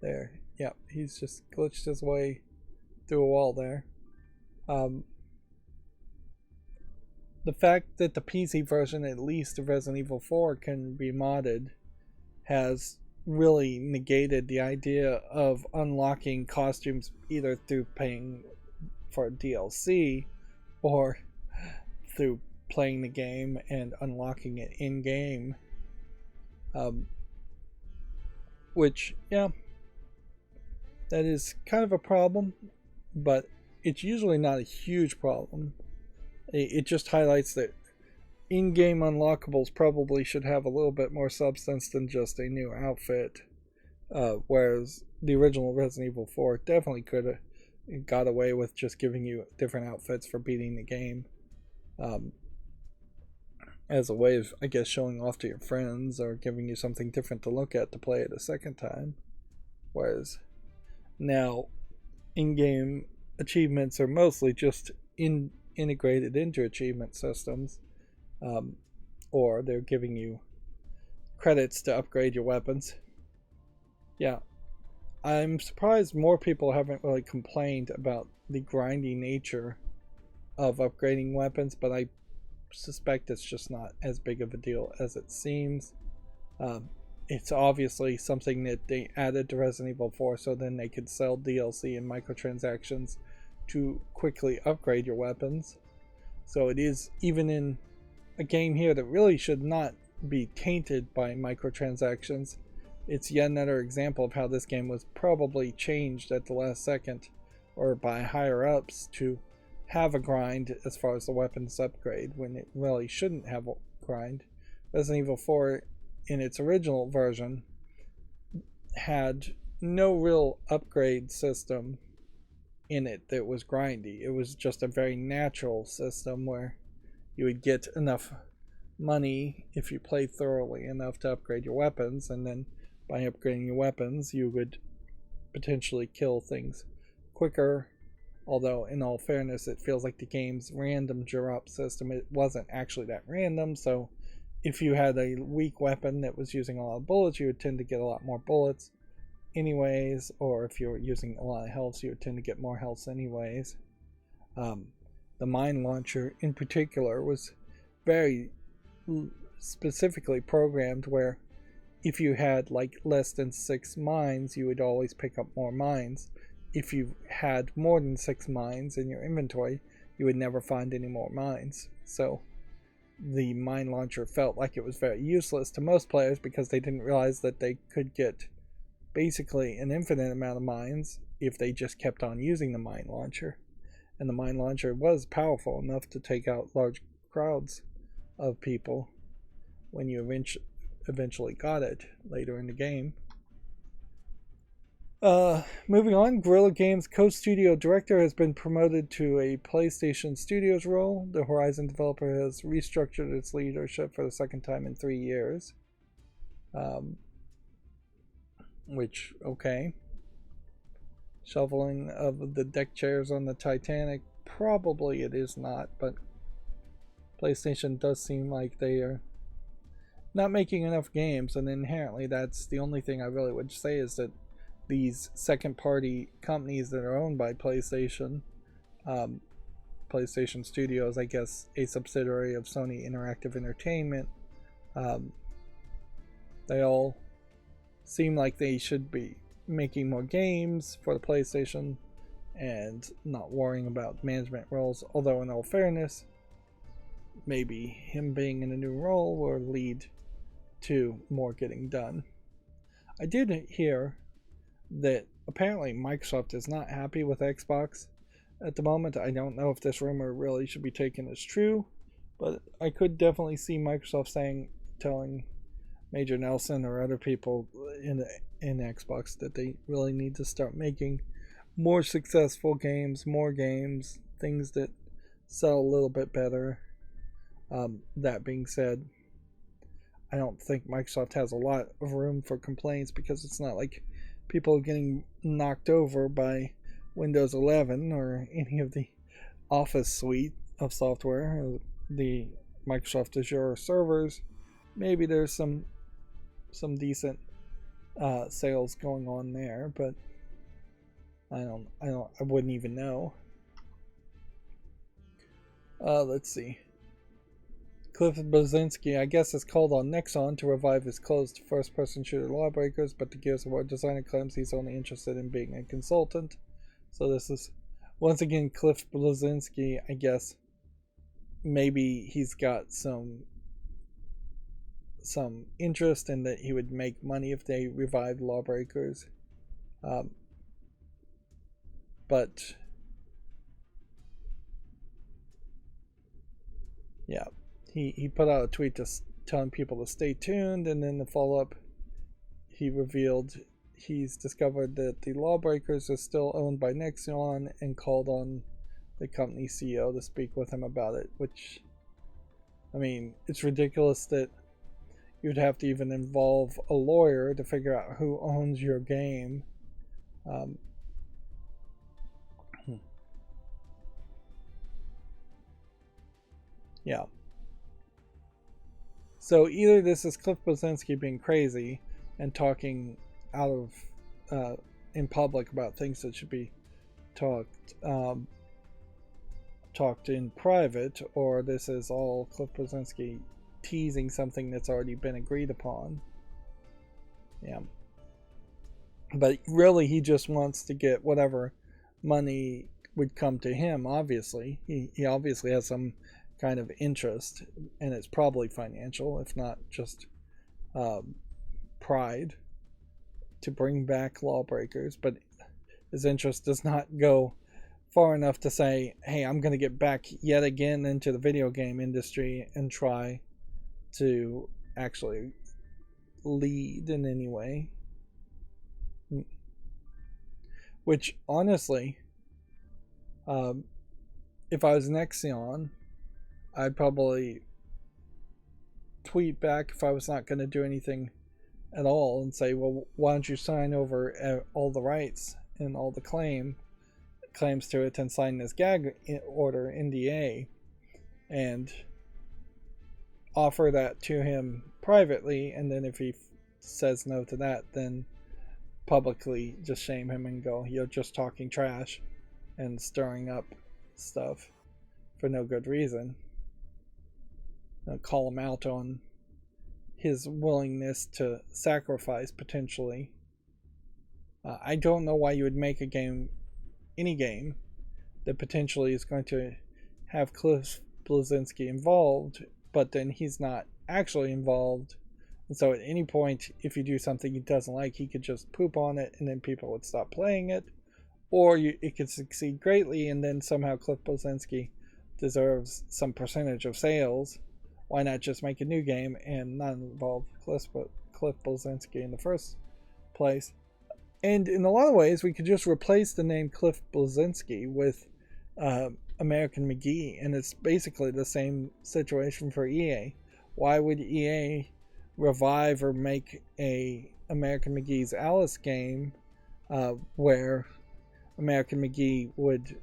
[SPEAKER 1] There. Yep, he's just glitched his way through a wall there. The fact that the PC version, at least of Resident Evil 4, can be modded has really negated the idea of unlocking costumes either through paying for DLC or through playing the game and unlocking it in game. Which, yeah, that is kind of a problem, but it's usually not a huge problem. It just highlights that in-game unlockables probably should have a little bit more substance than just a new outfit, whereas the original Resident Evil 4 definitely could have got away with just giving you different outfits for beating the game, as a way of, I guess, showing off to your friends or giving you something different to look at to play it a second time. Whereas now in-game achievements are mostly just integrated into achievement systems, or they're giving you credits to upgrade your weapons. Yeah, I'm surprised more people haven't really complained about the grindy nature of upgrading weapons, but I suspect it's just not as big of a deal as it seems. It's obviously something that they added to Resident Evil 4 so then they could sell DLC and microtransactions to quickly upgrade your weapons. So it is, even in a game here that really should not be tainted by microtransactions, it's yet another example of how this game was probably changed at the last second or by higher ups to have a grind as far as the weapons upgrade when it really shouldn't have a grind. Resident Evil 4 in its original version had no real upgrade system in it that was grindy. It was just a very natural system where you would get enough money if you played thoroughly enough to upgrade your weapons, and then by upgrading your weapons you would potentially kill things quicker. Although in all fairness, it feels like the game's random drop system, it wasn't actually that random, so if you had a weak weapon that was using a lot of bullets, you would tend to get a lot more bullets anyways, or if you were using a lot of health, you would tend to get more health anyways. The mine launcher in particular was very specifically programmed where if you had like less than 6 mines, you would always pick up more mines. If you had more than 6 mines in your inventory, you would never find any more mines. So the mine launcher felt like it was very useless to most players because they didn't realize that they could get basically an infinite amount of mines if they just kept on using the mine launcher. And the mine launcher was powerful enough to take out large crowds of people when you eventually got it later in the game. Moving on, Guerrilla Games co-studio director has been promoted to a PlayStation Studios role. The Horizon developer has restructured its leadership for the second time in 3 years. which, okay. Shoveling of the deck chairs on the Titanic, probably it is not, but PlayStation does seem like they are not making enough games, and inherently that's the only thing I really would say is that these second party companies that are owned by PlayStation, PlayStation Studios, I guess a subsidiary of Sony Interactive Entertainment, they all seem like they should be making more games for the PlayStation and not worrying about management roles, although in all fairness, maybe him being in a new role will lead to more getting done. I did hear that apparently Microsoft is not happy with Xbox at the moment. I don't know if this rumor really should be taken as true, but I could definitely see Microsoft telling Major Nelson or other people in Xbox that they really need to start making more successful games, more games, things that sell a little bit better. That being said, I don't think Microsoft has a lot of room for complaints because it's not like people are getting knocked over by Windows 11 or any of the Office suite of software, the Microsoft Azure servers. Maybe there's some decent sales going on there, but I wouldn't even know. Let's see. Cliff Blazinski, I guess, is called on Nexon to revive his closed first-person shooter Lawbreakers, but the Gears of War designer claims he's only interested in being a consultant. So this is, once again, Cliff Blazinski, I guess. Maybe he's got some interest in that he would make money if they revived Lawbreakers. But yeah, he put out a tweet telling people to stay tuned, and then the follow-up, he revealed he's discovered that the Lawbreakers are still owned by Nexon and called on the company CEO to speak with him about it, which, I mean, it's ridiculous that you'd have to even involve a lawyer to figure out who owns your game. Yeah. So either this is Cliff Blazinski being crazy and talking out of in public about things that should be talked in private, or this is all Cliff Blazinski teasing something that's already been agreed upon. Yeah. But really, he just wants to get whatever money would come to him, obviously. He obviously has some kind of interest, and it's probably financial, if not just pride, to bring back Lawbreakers. But his interest does not go far enough to say, hey, I'm going to get back yet again into the video game industry and try to actually lead in any way. Which, honestly, if I was Nexion, I'd probably tweet back if I was not going to do anything at all and say, well, why don't you sign over all the rights and all the claims to it and sign this gag order NDA and offer that to him privately, and then if he says no to that, then publicly just shame him and go, you're just talking trash and stirring up stuff for no good reason. Call him out on his willingness to sacrifice potentially. I don't know why you would make any game that potentially is going to have Cliff Blazinski involved, but then he's not actually involved. And so at any point, if you do something he doesn't like, he could just poop on it and then people would stop playing it. Or it could succeed greatly and then somehow Cliff Blazinski deserves some percentage of sales. Why not just make a new game and not involve Cliff Blazinski in the first place? And in a lot of ways, we could just replace the name Cliff Blazinski with American McGee, and it's basically the same situation for EA. Why would EA revive or make a American McGee's Alice game, where American McGee would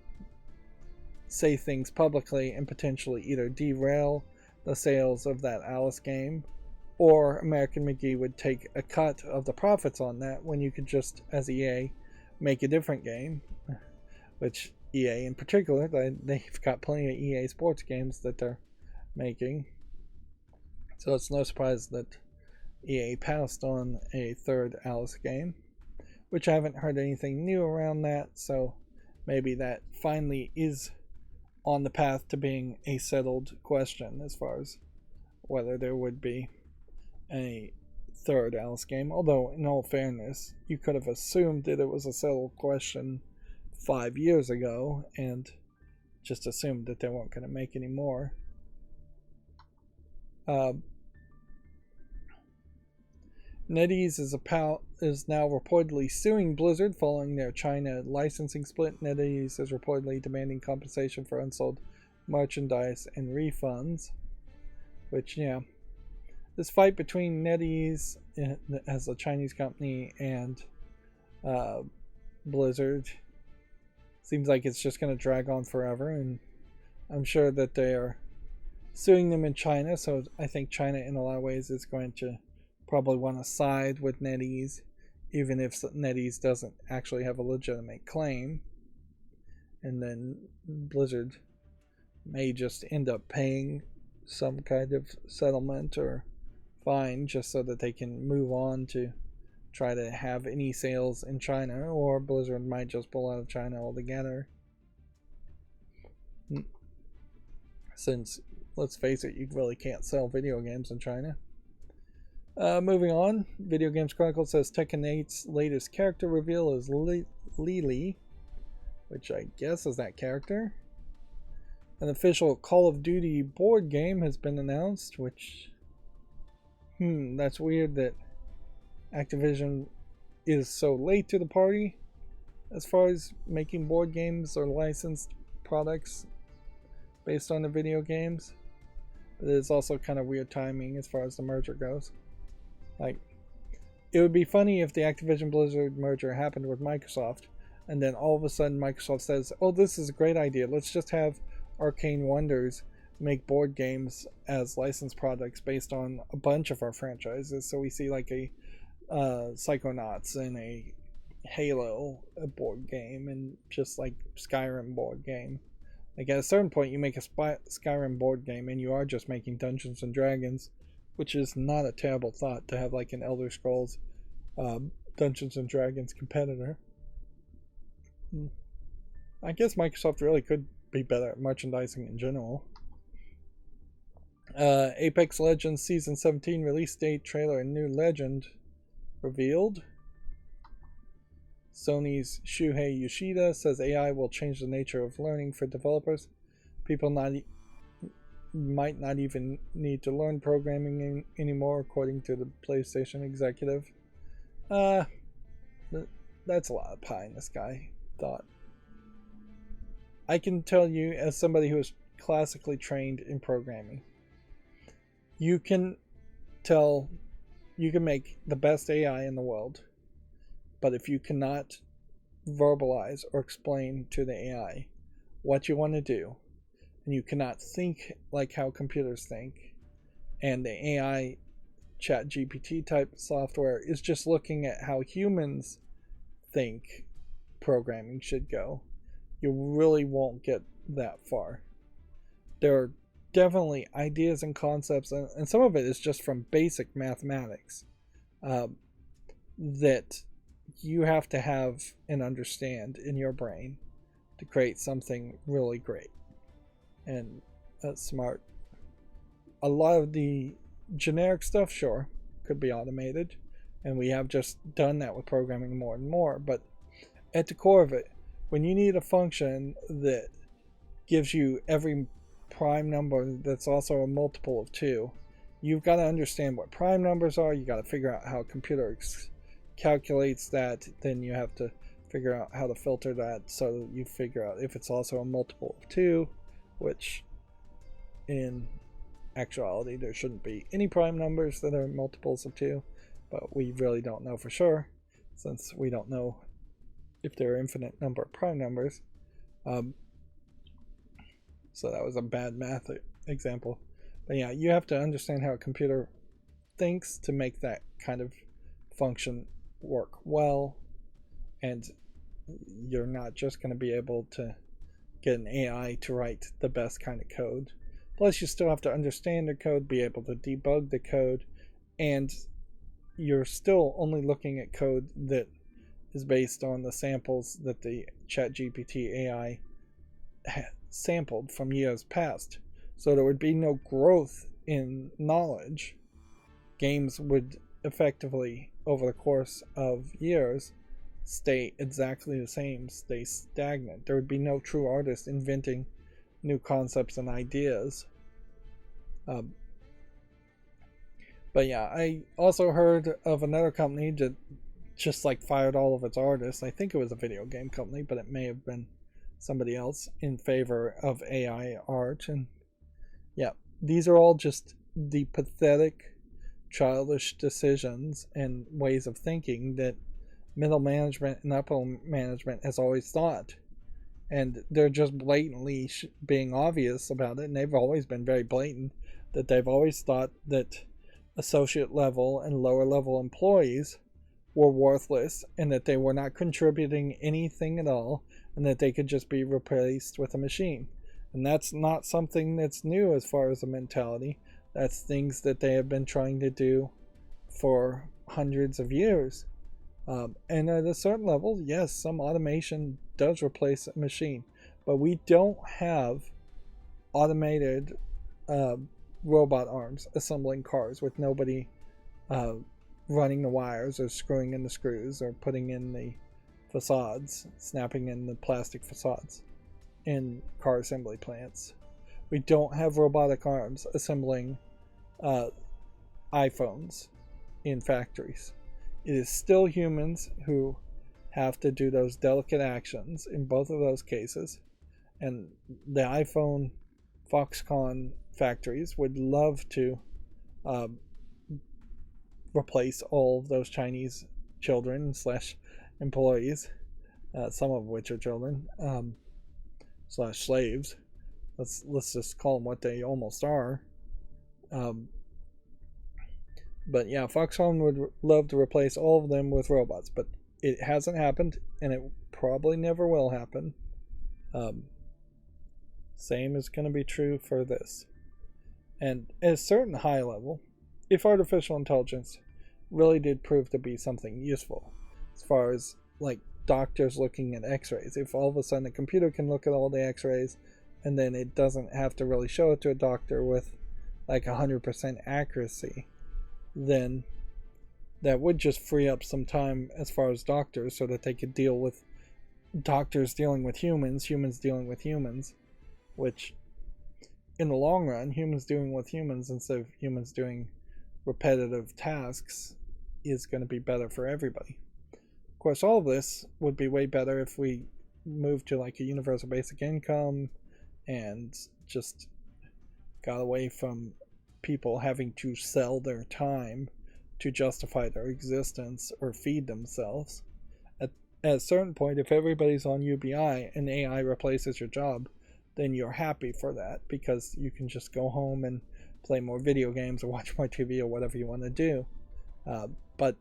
[SPEAKER 1] say things publicly and potentially either derail the sales of that Alice game, or American McGee would take a cut of the profits on that, when you could just, as EA, make a different game. Which EA in particular, they've got plenty of EA sports games that they're making. So it's no surprise that EA passed on a third Alice game, which I haven't heard anything new around that, so maybe that finally is on the path to being a settled question as far as whether there would be a third Alice game. Although, in all fairness, you could have assumed that it was a settled question 5 years ago and just assumed that they weren't going to make any more. NetEase is now reportedly suing Blizzard following their China licensing split. NetEase is reportedly demanding compensation for unsold merchandise and refunds. Which, yeah, this fight between NetEase as a Chinese company and Blizzard seems like it's just going to drag on forever, and I'm sure that they are suing them in China, so I think China in a lot of ways is going to probably want to side with NetEase, even if NetEase doesn't actually have a legitimate claim. And then Blizzard may just end up paying some kind of settlement or fine just so that they can move on to try to have any sales in China, or Blizzard might just pull out of China altogether. Since, let's face it, you really can't sell video games in China. Moving on, Video Games Chronicle says Tekken 8's latest character reveal is Lily, which I guess is that character. An official Call of Duty board game has been announced, which, that's weird that Activision is so late to the party as far as making board games or licensed products based on the video games. But it's also kind of weird timing as far as the merger goes. Like, it would be funny if the Activision Blizzard merger happened with Microsoft, and then all of a sudden Microsoft says, oh, this is a great idea, let's just have Arcane Wonders make board games as licensed products based on a bunch of our franchises. So we see like a Psychonauts and a Halo board game, and just like Skyrim board game. Like, at a certain point you make a Skyrim board game and you are just making Dungeons and Dragons, which is not a terrible thought to have like an Elder Scrolls Dungeons and Dragons competitor. I guess Microsoft really could be better at merchandising in general. Apex Legends Season 17 release date, trailer, and new legend revealed. Sony's Shuhei Yoshida says AI will change the nature of learning for developers. People might not even need to learn programming anymore, according to the PlayStation executive. That's a lot of pie in the sky thought. I can tell you, as somebody who is classically trained in programming, you can make the best AI in the world, but if you cannot verbalize or explain to the AI what you want to do, and you cannot think like how computers think, and the AI chat GPT type software is just looking at how humans think programming should go, you really won't get that far. There are definitely ideas and concepts, and some of it is just from basic mathematics, that you have to have and understand in your brain to create something really great and smart. A lot of the generic stuff, sure, could be automated, and we have just done that with programming more and more, but at the core of it, when you need a function that gives you every prime number that's also a multiple of 2, you've got to understand what prime numbers are. You got to figure out how a computer calculates that. Then you have to figure out how to filter that so you figure out if it's also a multiple of 2, which in actuality there shouldn't be any prime numbers that are multiples of 2. but we really don't know for sure, since we don't know if there are infinite number of prime numbers. So that was a bad math example. But yeah, you have to understand how a computer thinks to make that kind of function work well, and you're not just going to be able to get an AI to write the best kind of code. Plus, you still have to understand the code, be able to debug the code, and you're still only looking at code that is based on the samples that the ChatGPT AI sampled from years past. So there would be no growth in knowledge. Games would effectively, over the course of years, stay exactly the same, stay stagnant. There would be no true artist inventing new concepts and ideas. But yeah, I also heard of another company that just like fired all of its artists. I think it was a video game company, but it may have been somebody else, in favor of AI art. And yeah, these are all just the pathetic, childish decisions and ways of thinking that middle management and upper management has always thought. And they're just blatantly being obvious about it, and they've always been very blatant that they've always thought that associate level and lower level employees were worthless and that they were not contributing anything at all, and that they could just be replaced with a machine. And that's not something that's new as far as a mentality. That's things that they have been trying to do for hundreds of years. And at a certain level, yes, some automation does replace a machine, but we don't have automated robot arms assembling cars with nobody running the wires or screwing in the screws or putting in the facades, snapping in the plastic facades in car assembly plants. We don't have robotic arms assembling iPhones in factories. It is still humans who have to do those delicate actions in both of those cases. And the iPhone Foxconn factories would love to replace all of those Chinese children slash employees, some of which are children, slash slaves. Let's just call them what they almost are. But yeah, Foxconn would love to replace all of them with robots, but it hasn't happened, and it probably never will happen. Same is going to be true for this. And at a certain high level, if artificial intelligence really did prove to be something useful, as far as like doctors looking at x-rays, if all of a sudden a computer can look at all the x-rays and then it doesn't have to really show it to a doctor with like 100% accuracy, then that would just free up some time as far as doctors, so that they could deal with doctors dealing with humans, humans dealing with humans, which in the long run, humans dealing with humans instead of humans doing repetitive tasks is going to be better for everybody. Of course, all of this would be way better if we moved to like a universal basic income and just got away from people having to sell their time to justify their existence or feed themselves. At a certain point, if everybody's on UBI and AI replaces your job, then you're happy for that, because you can just go home and play more video games or watch more TV or whatever you want to do. But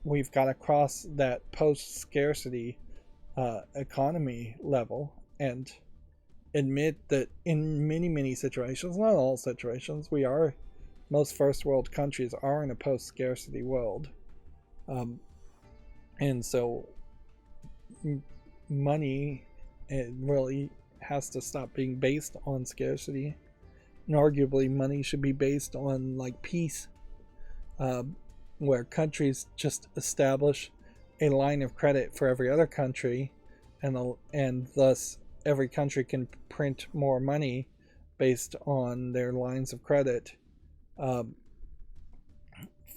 [SPEAKER 1] we've got to cross that post-scarcity economy level and admit that in many situations, not all situations, most first world countries are in a post-scarcity world. And so money, it really has to stop being based on scarcity. And arguably money should be based on like peace, where countries just establish a line of credit for every other country, and thus every country can print more money based on their lines of credit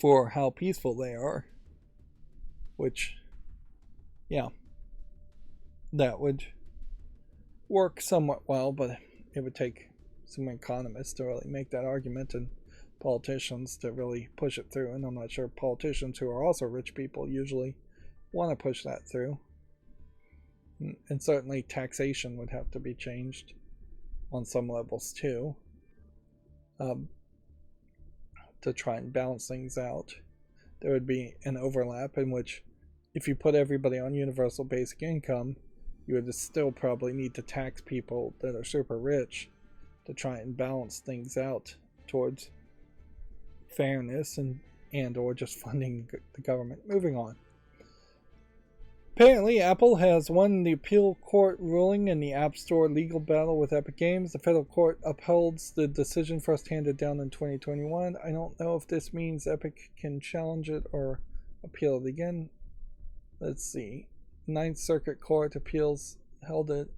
[SPEAKER 1] for how peaceful they are. Which, yeah, that would work somewhat well, but it would take some economists to really make that argument, and politicians to really push it through, and I'm not sure politicians who are also rich people usually want to push that through. And certainly taxation would have to be changed on some levels too, to try and balance things out. There would be an overlap in which if you put everybody on universal basic income, you would still probably need to tax people that are super rich to try and balance things out towards fairness and or just funding the government. Moving on. Apparently, Apple has won the appeal court ruling in the App Store legal battle with Epic Games. The federal court upholds the decision first handed down in 2021. I don't know if this means Epic can challenge it or appeal it again. Let's see. Ninth Circuit Court Appeals held it,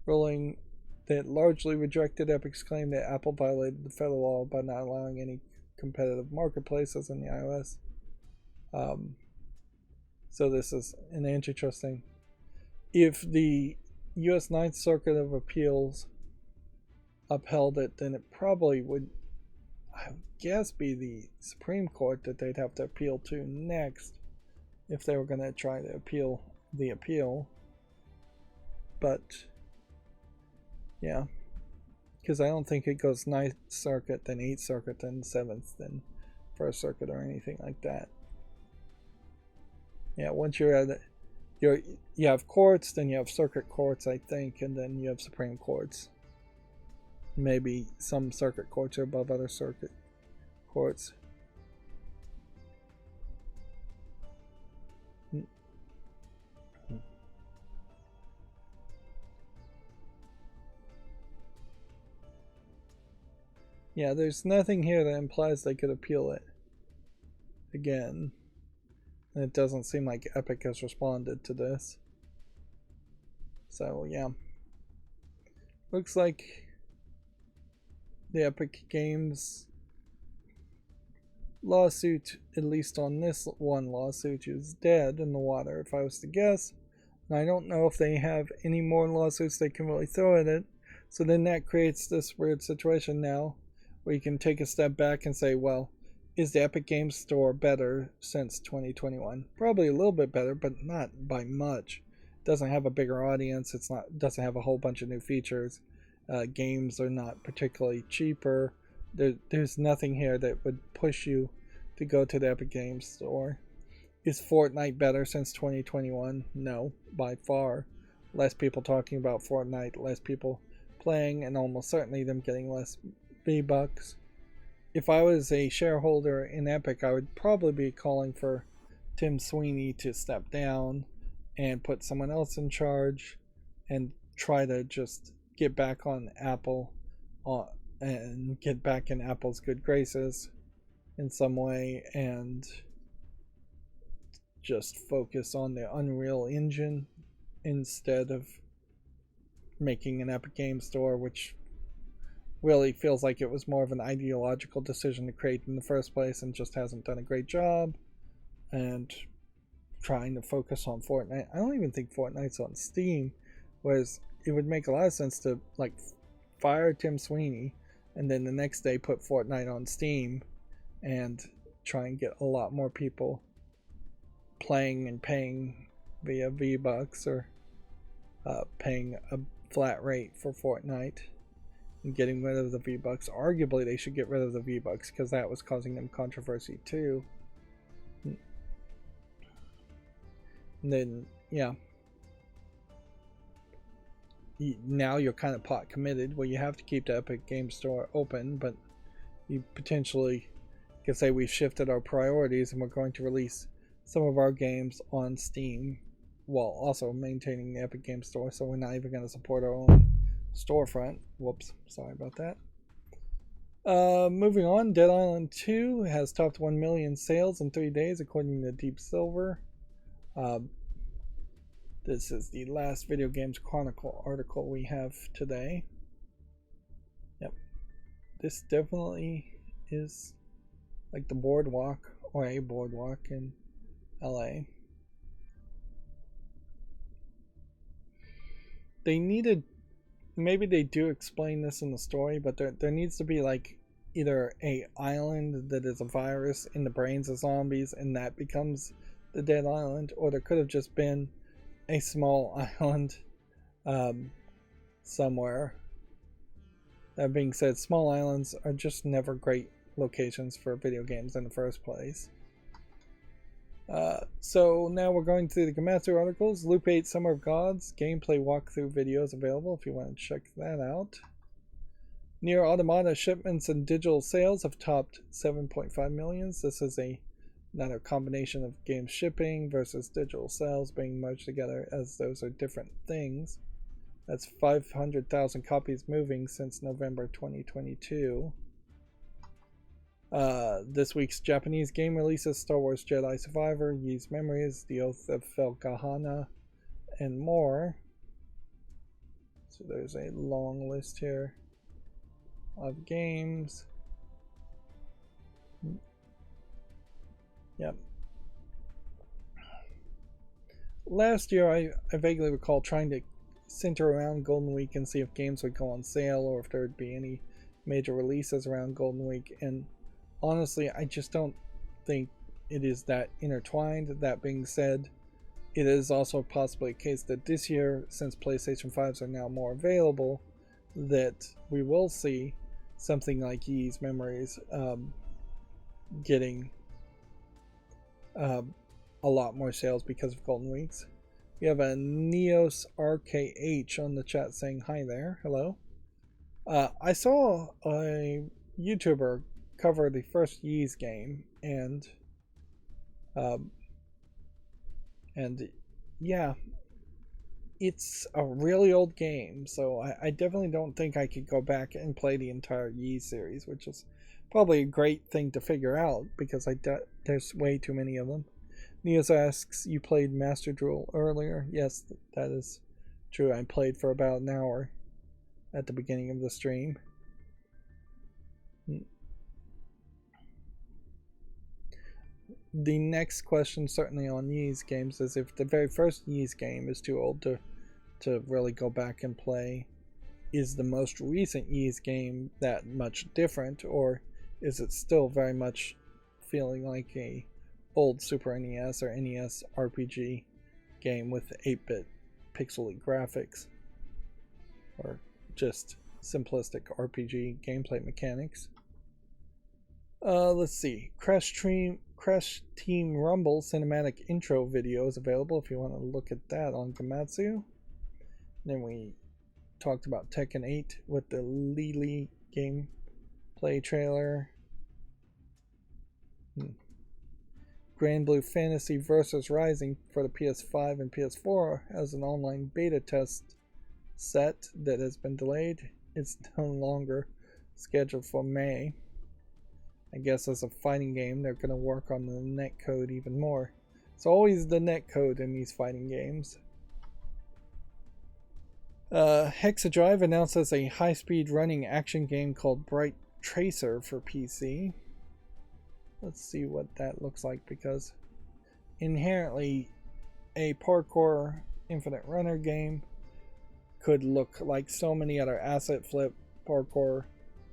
[SPEAKER 1] ruling that largely rejected Epic's claim that Apple violated the federal law by not allowing any competitive marketplaces in the iOS. So this is an antitrust thing. If the U.S. Ninth Circuit of Appeals upheld it, then it probably would, I guess, be the Supreme Court that they'd have to appeal to next if they were going to try to appeal the appeal. But yeah, because I don't think it goes Ninth Circuit, then Eighth Circuit, then Seventh, then First Circuit, or anything like that. Yeah, once you're at it, you have courts, then you have circuit courts, I think, and then you have Supreme Courts. Maybe some circuit courts are above other circuit courts. Yeah, there's nothing here that implies they could appeal it again. And it doesn't seem like Epic has responded to this. So, yeah. Looks like the Epic Games lawsuit, at least on this one lawsuit, is dead in the water, if I was to guess. And I don't know if they have any more lawsuits they can really throw at it. So then that creates this weird situation now where you can take a step back and say, well, is the Epic Games Store better since 2021? Probably a little bit better, but not by much. It doesn't have a bigger audience. Doesn't have a whole bunch of new features. Games are not particularly cheaper. There's nothing here that would push you to go to the Epic Games Store. Is Fortnite better since 2021? No, by far. Less people talking about Fortnite, less people playing, and almost certainly them getting less V-Bucks. If I was a shareholder in Epic, I would probably be calling for Tim Sweeney to step down and put someone else in charge and try to just get back on Apple and get back in Apple's good graces in some way and just focus on the Unreal Engine instead of making an Epic Game Store, which really feels like it was more of an ideological decision to create in the first place and just hasn't done a great job. And trying to focus on Fortnite. I don't even think Fortnite's on Steam, whereas it would make a lot of sense to like fire Tim Sweeney and then the next day put Fortnite on Steam and try and get a lot more people playing and paying via V-Bucks or paying a flat rate for Fortnite and getting rid of the V-Bucks. Arguably they should get rid of the V-Bucks because that was causing them controversy too. And then yeah, now you're kind of pot committed. Well, you have to keep the Epic Game Store open, but you potentially can say we've shifted our priorities and we're going to release some of our games on Steam while also maintaining the Epic Game Store, so we're not even going to support our own storefront. Whoops, sorry about that. Moving on, Dead Island 2 has topped 1 million sales in 3 days according to Deep Silver. This is the last Video Games Chronicle article we have today. Yep, this definitely is like the boardwalk or a boardwalk in LA. They needed, maybe they do explain this in the story, but there needs to be like either a island that is a virus in the brains of zombies and that becomes the dead island, or there could have just been a small island somewhere. That being said, small islands are just never great locations for video games in the first place. So now we're going through the Gamatsu articles. Loop 8 Summer of Gods gameplay walkthrough videos available if you want to check that out. Nier Automata shipments and digital sales have topped 7.5 million. This is another combination of game shipping versus digital sales being merged together, as those are different things. That's 500,000 copies moving since November 2022. This week's Japanese game releases: Star Wars Jedi Survivor, Ys Memories, The Oath of Felgahana, and more. So there's a long list here of games. Yep. Last year, I vaguely recall trying to center around Golden Week and see if games would go on sale or if there would be any major releases around Golden Week, and honestly, I just don't think it is that intertwined. That being said, it is also possibly a case that this year, since PlayStation 5s are now more available, that we will see something like Ys Memories getting a lot more sales because of Golden Weeks. We have a Neos RKH on the chat saying hi there. Hello. I saw a YouTuber cover the first Ys game, and yeah, it's a really old game, so I definitely don't think I could go back and play the entire Ys series, which is probably a great thing to figure out because there's way too many of them. Neos asks, you played Master Duel earlier? Yes, that is true. I played for about an hour at the beginning of the stream. The next question, certainly on Ys games, is if the very first Ys game is too old to really go back and play, is the most recent Ys game that much different, or is it still very much feeling like a old Super NES or NES RPG game with 8-bit pixely graphics, or just simplistic RPG gameplay mechanics? Let's see. Crash Team Rumble cinematic intro video is available if you want to look at that on Gamatsu. Then we talked about Tekken 8 with the Lili gameplay trailer. Grand Blue Fantasy Versus Rising for the PS5 and PS4 has an online beta test set that has been delayed. It's no longer scheduled for May. I guess as a fighting game, they're going to work on the netcode even more. It's always the netcode in these fighting games. Hexadrive announces a high-speed running action game called Bright Tracer for PC. Let's see what that looks like, because inherently a parkour infinite runner game could look like so many other asset flip parkour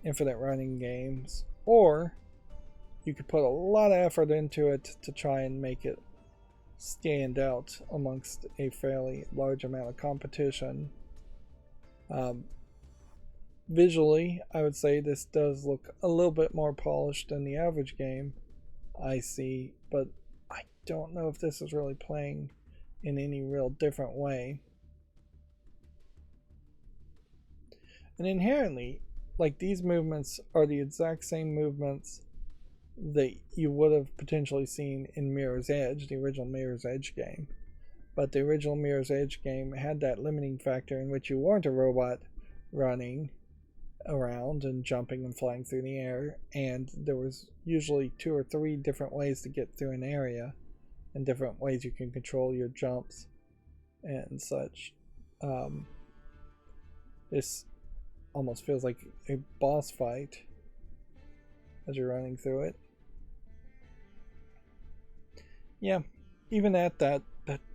[SPEAKER 1] infinite running games, or you could put a lot of effort into it to try and make it stand out amongst a fairly large amount of competition. Visually, I would say this does look a little bit more polished than the average game I see, but I don't know if this is really playing in any real different way. And inherently, like, these movements are the exact same movements that you would have potentially seen in Mirror's Edge, the original Mirror's Edge game. But the original Mirror's Edge game had that limiting factor in which you weren't a robot running around and jumping and flying through the air, and there was usually 2 or 3 different ways to get through an area and different ways you can control your jumps and such. This almost feels like a boss fight as you're running through it. Yeah, even at that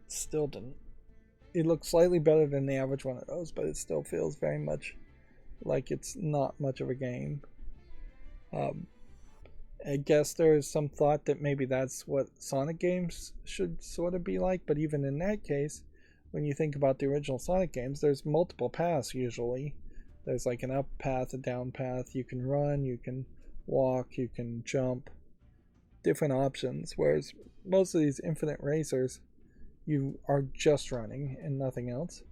[SPEAKER 1] still didn't. It looks slightly better than the average one of those, but it still feels very much like it's not much of a game. Um, I guess there's some thought that maybe that's what Sonic games should sort of be like, but even in that case, when you think about the original Sonic games, there's multiple paths usually. There's like an up path, a down path, you can run, you can walk, you can jump, different options, whereas most of these infinite racers, you are just running and nothing else.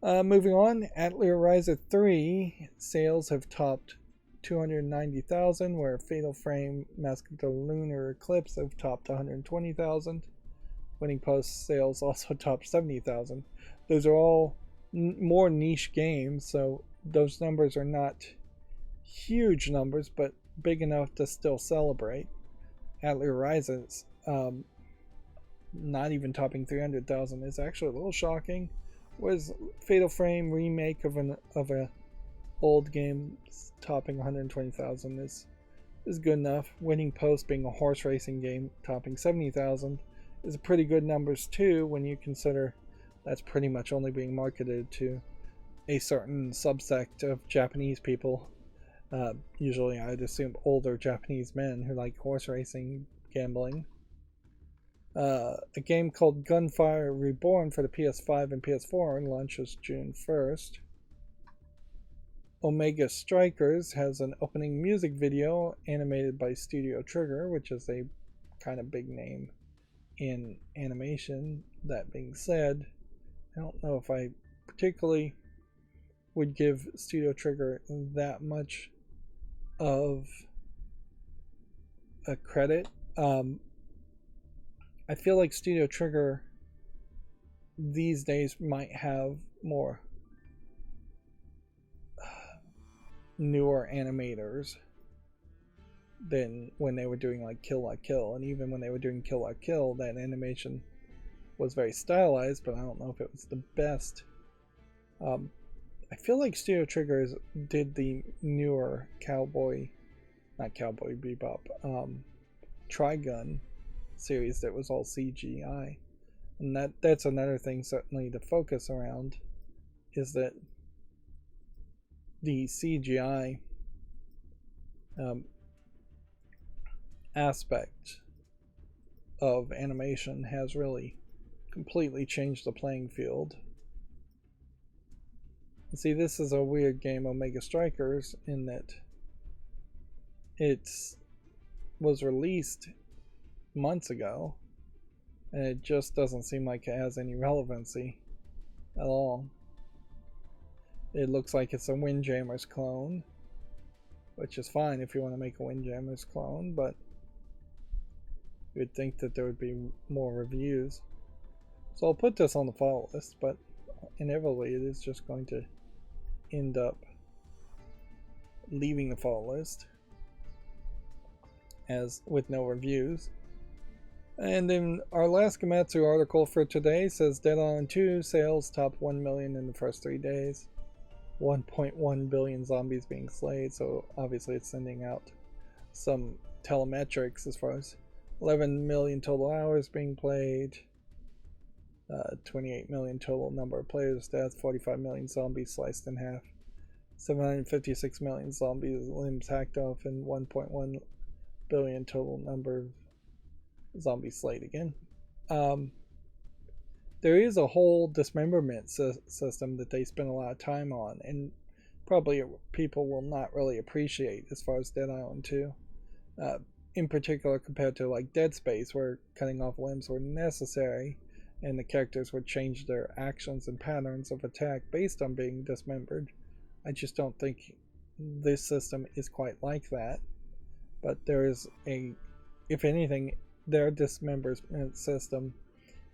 [SPEAKER 1] Moving on, Atelier Riser 3 sales have topped 290,000, where Fatal Frame Mask of the Lunar Eclipse have topped 120,000. Winning Post sales also topped 70,000. Those are all more niche games, so those numbers are not huge numbers, but big enough to still celebrate. Atelier Rises, not even topping 300,000 is actually a little shocking. Was Fatal Frame remake of a old game topping 120,000 is good enough. Winning Post being a horse racing game topping 70,000 is a pretty good numbers too when you consider that's pretty much only being marketed to a certain subsect of Japanese people. Usually, I'd assume older Japanese men who like horse racing gambling. A game called Gunfire Reborn for the PS5 and PS4 launches June 1st. Omega Strikers has an opening music video animated by Studio Trigger, which is a kind of big name in animation. That being said, I don't know if I particularly would give Studio Trigger that much of a credit. I feel like Studio Trigger these days might have more newer animators than when they were doing like Kill La Kill, and even when they were doing Kill La Kill, that animation was very stylized, but I don't know if it was the best. I feel like Studio Triggers did the newer not Cowboy Bebop, Trigun series that was all CGI, and that's another thing certainly to focus around, is that the CGI aspect of animation has really completely changed the playing field. See, this is a weird game, Omega Strikers, in that it was released months ago, and it just doesn't seem like it has any relevancy at all. It looks like it's a Windjammers clone, which is fine if you want to make a Windjammers clone, but you would think that there would be more reviews. So I'll put this on the follow list, but inevitably it is just going to end up leaving the follow list as with no reviews. And then our last Gamatsu article for today says Dead Island 2 sales top 1 million in the first 3 days. 1.1 billion zombies being slayed, so obviously it's sending out some telemetrics as far as 11 million total hours being played, 28 million total number of players deaths, 45 million zombies sliced in half, 756 million zombies limbs hacked off, and 1.1 billion total number of zombies slayed again. There is a whole dismemberment system that they spend a lot of time on, and probably people will not really appreciate as far as Dead Island 2. In particular, compared to like Dead Space, where cutting off limbs were necessary, and the characters would change their actions and patterns of attack based on being dismembered. I just don't think this system is quite like that. But there is if anything, their dismemberment system,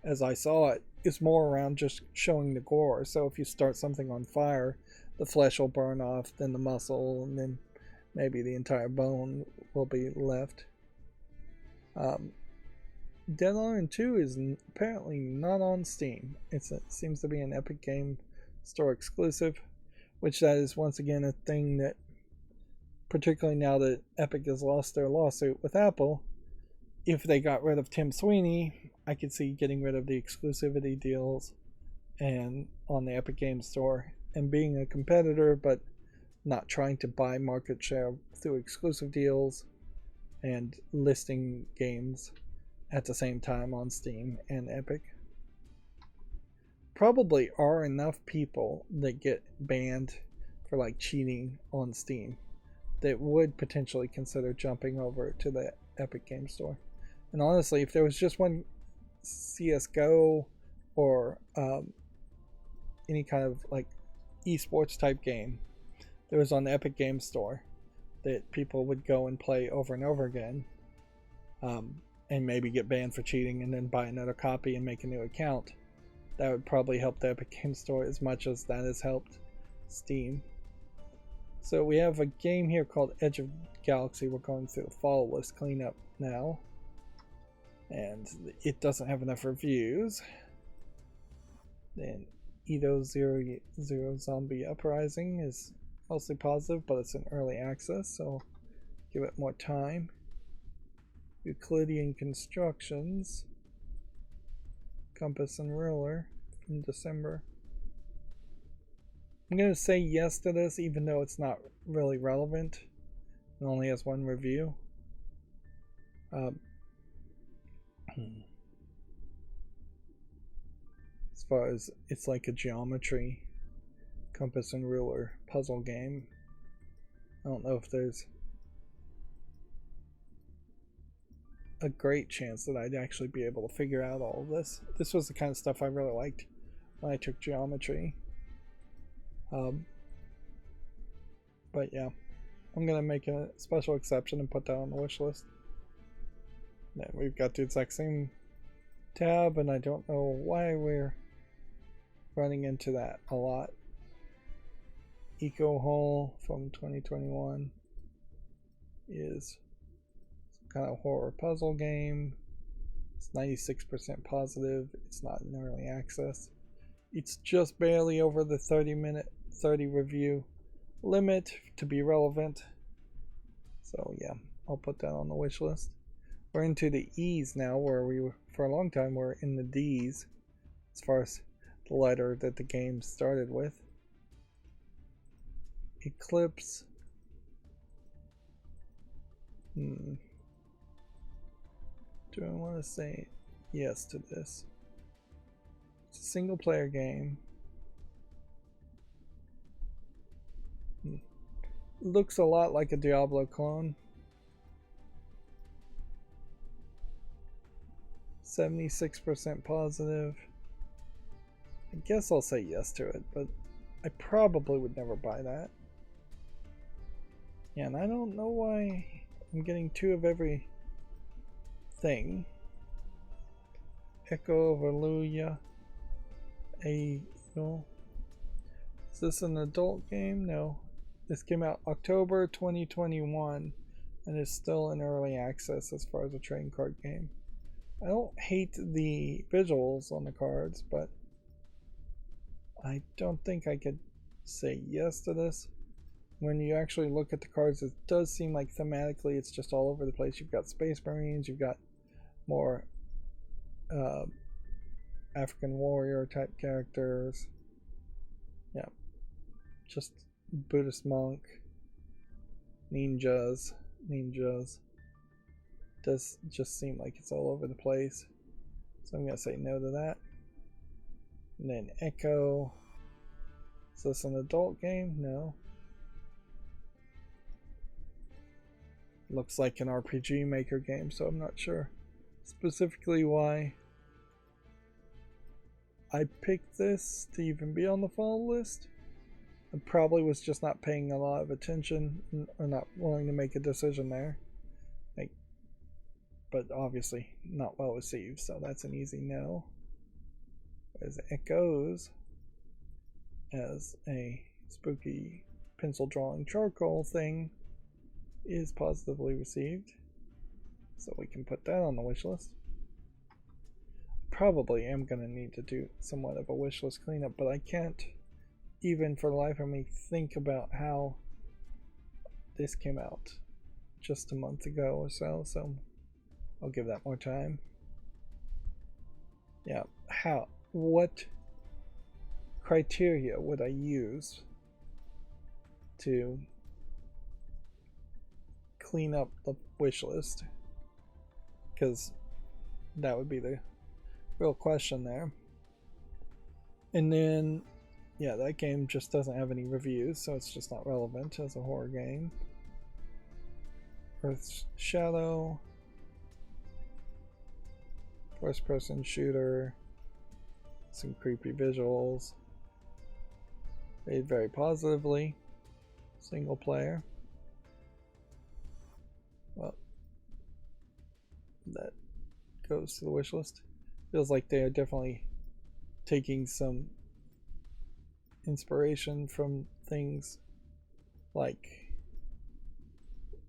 [SPEAKER 1] as I saw it, is more around just showing the gore. So if you start something on fire, the flesh will burn off, then the muscle, and then maybe the entire bone will be left. Dead Island 2 is apparently not on Steam. It seems to be an Epic Game Store exclusive, which that is once again a thing that, particularly now that Epic has lost their lawsuit with Apple, if they got rid of Tim Sweeney, I could see getting rid of the exclusivity deals and on the Epic Game Store and being a competitor, but not trying to buy market share through exclusive deals and listing games at the same time on Steam and Epic. Probably are enough people that get banned for like cheating on Steam that would potentially consider jumping over to the Epic Game Store. And honestly, if there was just one CSGO or any kind of like esports type game that was on the Epic Game Store that people would go and play over and over again, and maybe get banned for cheating and then buy another copy and make a new account, that would probably help the Epic Game Store as much as that has helped Steam. So we have a game here called Edge of Galaxy. We're going through the fall list cleanup now, and it doesn't have enough reviews. Then Edo 00 Zombie Uprising is mostly positive, but it's in early access, so give it more time. Euclidean Constructions, Compass and Ruler from December. I'm going to say yes to this, even though it's not really relevant. It only has one review. As far as it's like a geometry compass and ruler puzzle game. I don't know if there's a great chance that I'd actually be able to figure out all of this. This was the kind of stuff I really liked when I took geometry. But yeah, I'm gonna make a special exception and put that on the wish list. Then we've got the exact same tab, and I don't know why we're running into that a lot. Eco Hole from 2021 is some kind of horror puzzle game. It's 96% positive. It's not in early access. It's just barely over the 30 review limit to be relevant. So yeah, I'll put that on the wish list. We're into the E's now, where we were, for a long time, we're in the D's as far as the letter that the game started with. Eclipse. Do I want to say yes to this? It's a single player game. Looks a lot like a Diablo clone. 76% positive. I guess I'll say yes to it, but I probably would never buy that. Yeah, and I don't know why I'm getting 2 of every thing. Echo of Alleluia. Is this an adult game? No. This came out October 2021 and is still in early access as far as a trading card game. I don't hate the visuals on the cards, but I don't think I could say yes to this. When you actually look at the cards, it does seem like thematically it's just all over the place. You've got Space Marines, you've got more African warrior type characters. Yeah, just Buddhist monk, ninjas. Does just seem like it's all over the place. So I'm going to say no to that. And then Echo. Is this an adult game? No. Looks like an RPG Maker game, so I'm not sure specifically why I picked this to even be on the fall list. I probably was just not paying a lot of attention or not willing to make a decision there. But obviously not well received, so that's an easy no. As it goes as a spooky pencil drawing charcoal thing is positively received, so we can put that on the wish list. Probably am going to need to do somewhat of a wish list cleanup, but I can't even for the life of me think about how this came out just a month ago or so, so I'll give that more time. Yeah, what criteria would I use to clean up the wish list, because that would be the real question there. And then, yeah, that game just doesn't have any reviews, so it's just not relevant as a horror game. Earth's Shadow, first person shooter, some creepy visuals, rated very positively, single player. Well, that goes to the wish list. Feels like they are definitely taking some inspiration from things like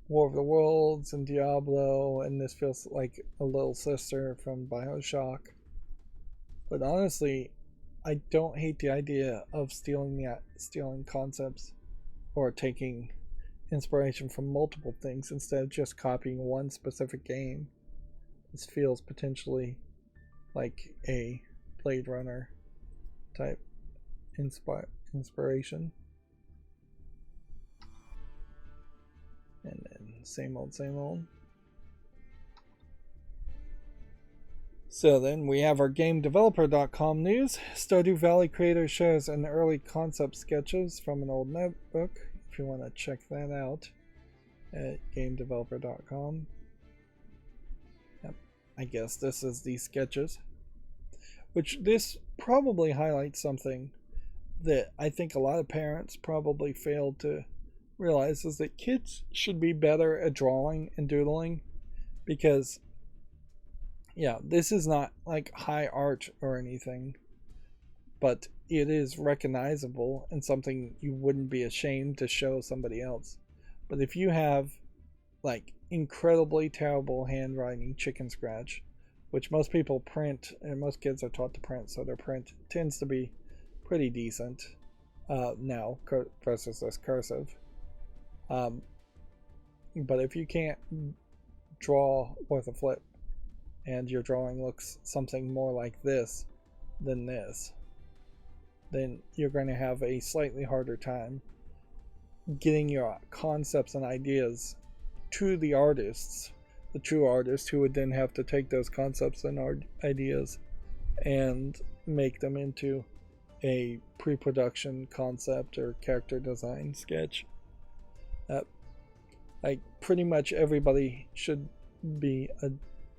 [SPEAKER 1] War of the Worlds and Diablo, and this feels like a little sister from BioShock. But honestly, I don't hate the idea of stealing concepts or taking inspiration from multiple things instead of just copying one specific game. This feels potentially like a Blade Runner type inspiration. And then same old, same old. So then we have our GameDeveloper.com news. Stardew Valley creator shares an early concept sketches from an old notebook. If you want to check that out at GameDeveloper.com. Yep, I guess this is the sketches. Which this probably highlights something that I think a lot of parents probably failed to realize, is that kids should be better at drawing and doodling, because yeah, this is not like high art or anything, but it is recognizable and something you wouldn't be ashamed to show somebody else. But if you have like incredibly terrible handwriting, chicken scratch, which most people print and most kids are taught to print, so their print tends to be pretty decent now versus this cursive. But if you can't draw worth a flip and your drawing looks something more like this than this, then you're going to have a slightly harder time getting your concepts and ideas to the artists, the true artists, who would then have to take those concepts and ideas and make them into a pre-production concept or character design sketch. Like pretty much everybody should be a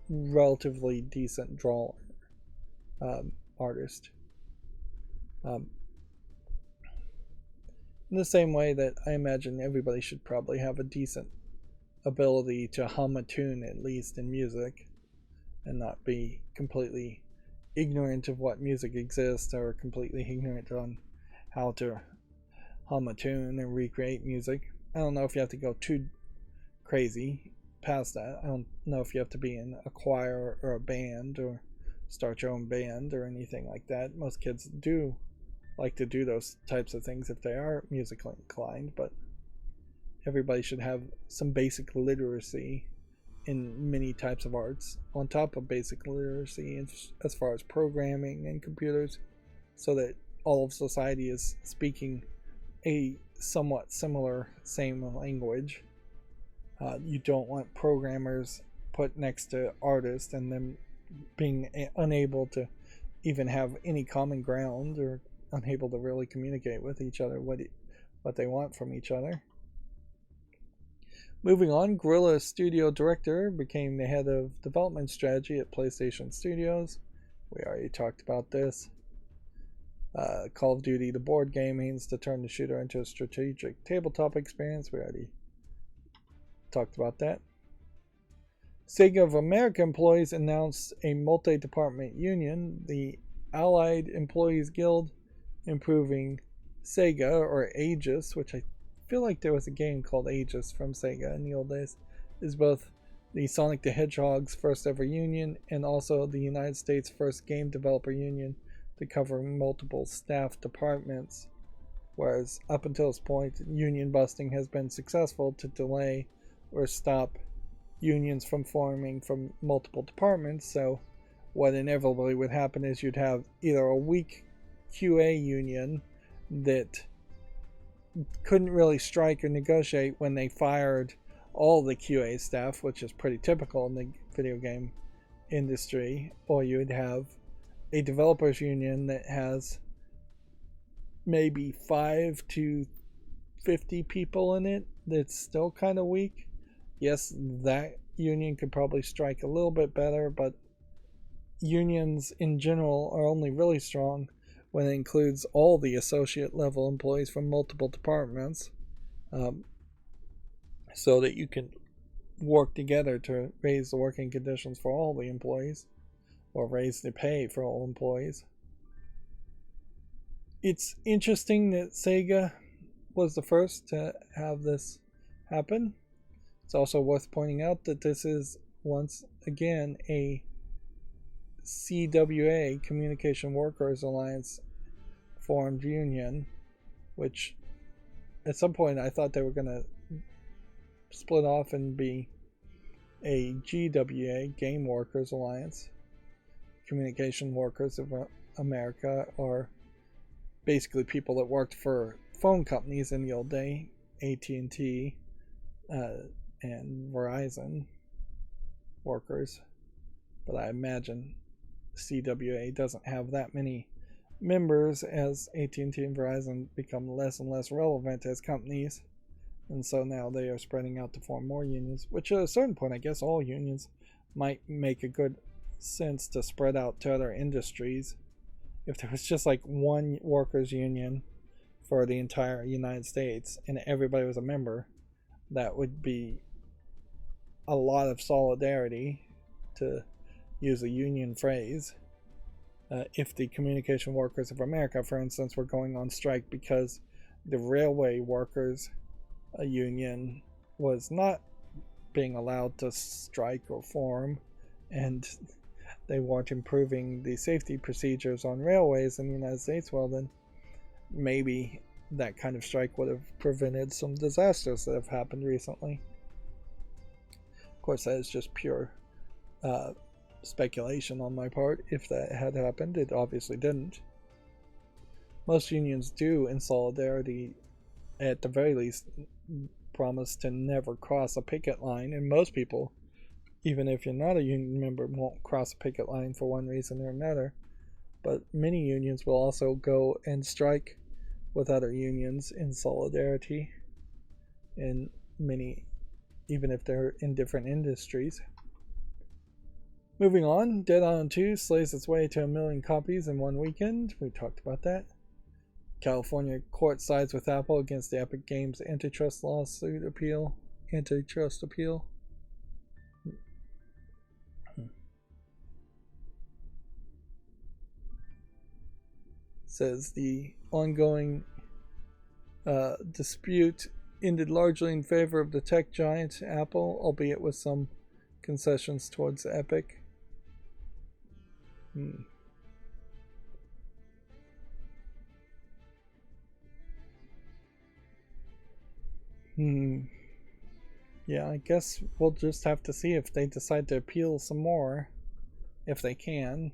[SPEAKER 1] relatively decent drawer, artist. In the same way that I imagine everybody should probably have a decent ability to hum a tune, at least in music, and not be completely ignorant of what music exists or completely ignorant on how to hum a tune and recreate music. I don't know if you have to go too crazy past that. I don't know if you have to be in a choir or a band or start your own band or anything like that. Most kids do like to do those types of things if they are musically inclined, but everybody should have some basic literacy in many types of arts on top of basic literacy as far as programming and computers, so that all of society is speaking a somewhat similar same language. You don't want programmers put next to artists and them being unable to even have any common ground, or unable to really communicate with each other what they want from each other. Moving on, Guerrilla Studio Director became the head of development strategy at PlayStation Studios. We already talked about this. Call of Duty, the board game, aims to turn the shooter into a strategic tabletop experience. We already talked about that. Sega of America employees announced a multi-department union, the Allied Employees Guild, improving Sega, or Aegis, which I feel like there was a game called Aegis from Sega in the old days, is both the Sonic the Hedgehog's first ever union and also the United States' first game developer union to cover multiple staff departments, whereas up until this point, union busting has been successful to delay or stop unions from forming from multiple departments. So what inevitably would happen is you'd have either a weak QA union that couldn't really strike or negotiate when they fired all the QA staff, which is pretty typical in the video game industry. Or you would have a developers union that has maybe 5 to 50 people in it that's still kind of weak. Yes, that union could probably strike a little bit better, but unions in general are only really strong when it includes all the associate level employees from multiple departments, um, so that you can work together to raise the working conditions for all the employees or raise the pay for all employees. It's interesting that Sega was the first to have this happen. It's also worth pointing out that this is once again a CWA, Communication Workers Alliance, formed union, which at some point I thought they were going to split off and be a GWA, Game Workers Alliance, Communication Workers of America, or basically people that worked for phone companies in the old day, AT&T and Verizon workers. But I imagine CWA doesn't have that many members as AT&T and Verizon become less and less relevant as companies, and so now they are spreading out to form more unions, which at a certain point I guess all unions might make a good sense to spread out to other industries. If there was just like one workers union for the entire United States and everybody was a member, that would be a lot of solidarity, to use a union phrase. If the Communication Workers of America, for instance, were going on strike because the railway workers union was not being allowed to strike or form, and they weren't improving the safety procedures on railways in the United States, well then maybe that kind of strike would have prevented some disasters that have happened recently. Of course, that is just pure speculation on my part. If that had happened, it obviously didn't. Most unions do, in solidarity, at the very least, promise to never cross a picket line, and most people, even if you're not a union member, won't cross a picket line for one reason or another. But many unions will also go and strike with other unions in solidarity, in many, even if they're in different industries. Moving on, Dead Island 2 slays its way to 1 million copies in one weekend. We talked about that. California court sides with Apple against the Epic Games antitrust appeal. Says the ongoing dispute ended largely in favor of the tech giant Apple, albeit with some concessions towards Epic. Yeah, I guess we'll just have to see if they decide to appeal some more, if they can.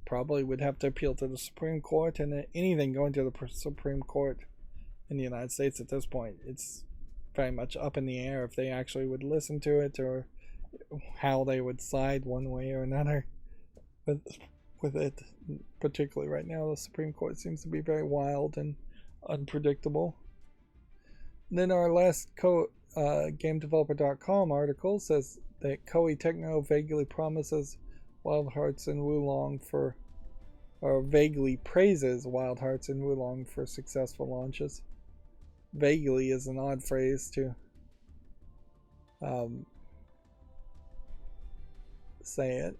[SPEAKER 1] Probably would have to appeal to the Supreme Court, and anything going to the Supreme Court in the United States at this point, it's very much up in the air if they actually would listen to it, or how they would side one way or another with it. Particularly right now, the Supreme Court seems to be very wild and unpredictable. And then our last GameDeveloper.com article says that Koei Tecmo vaguely promises Wild Hearts and Wulong for, or vaguely praises Wild Hearts and Wulong for successful launches. Vaguely is an odd phrase to say it.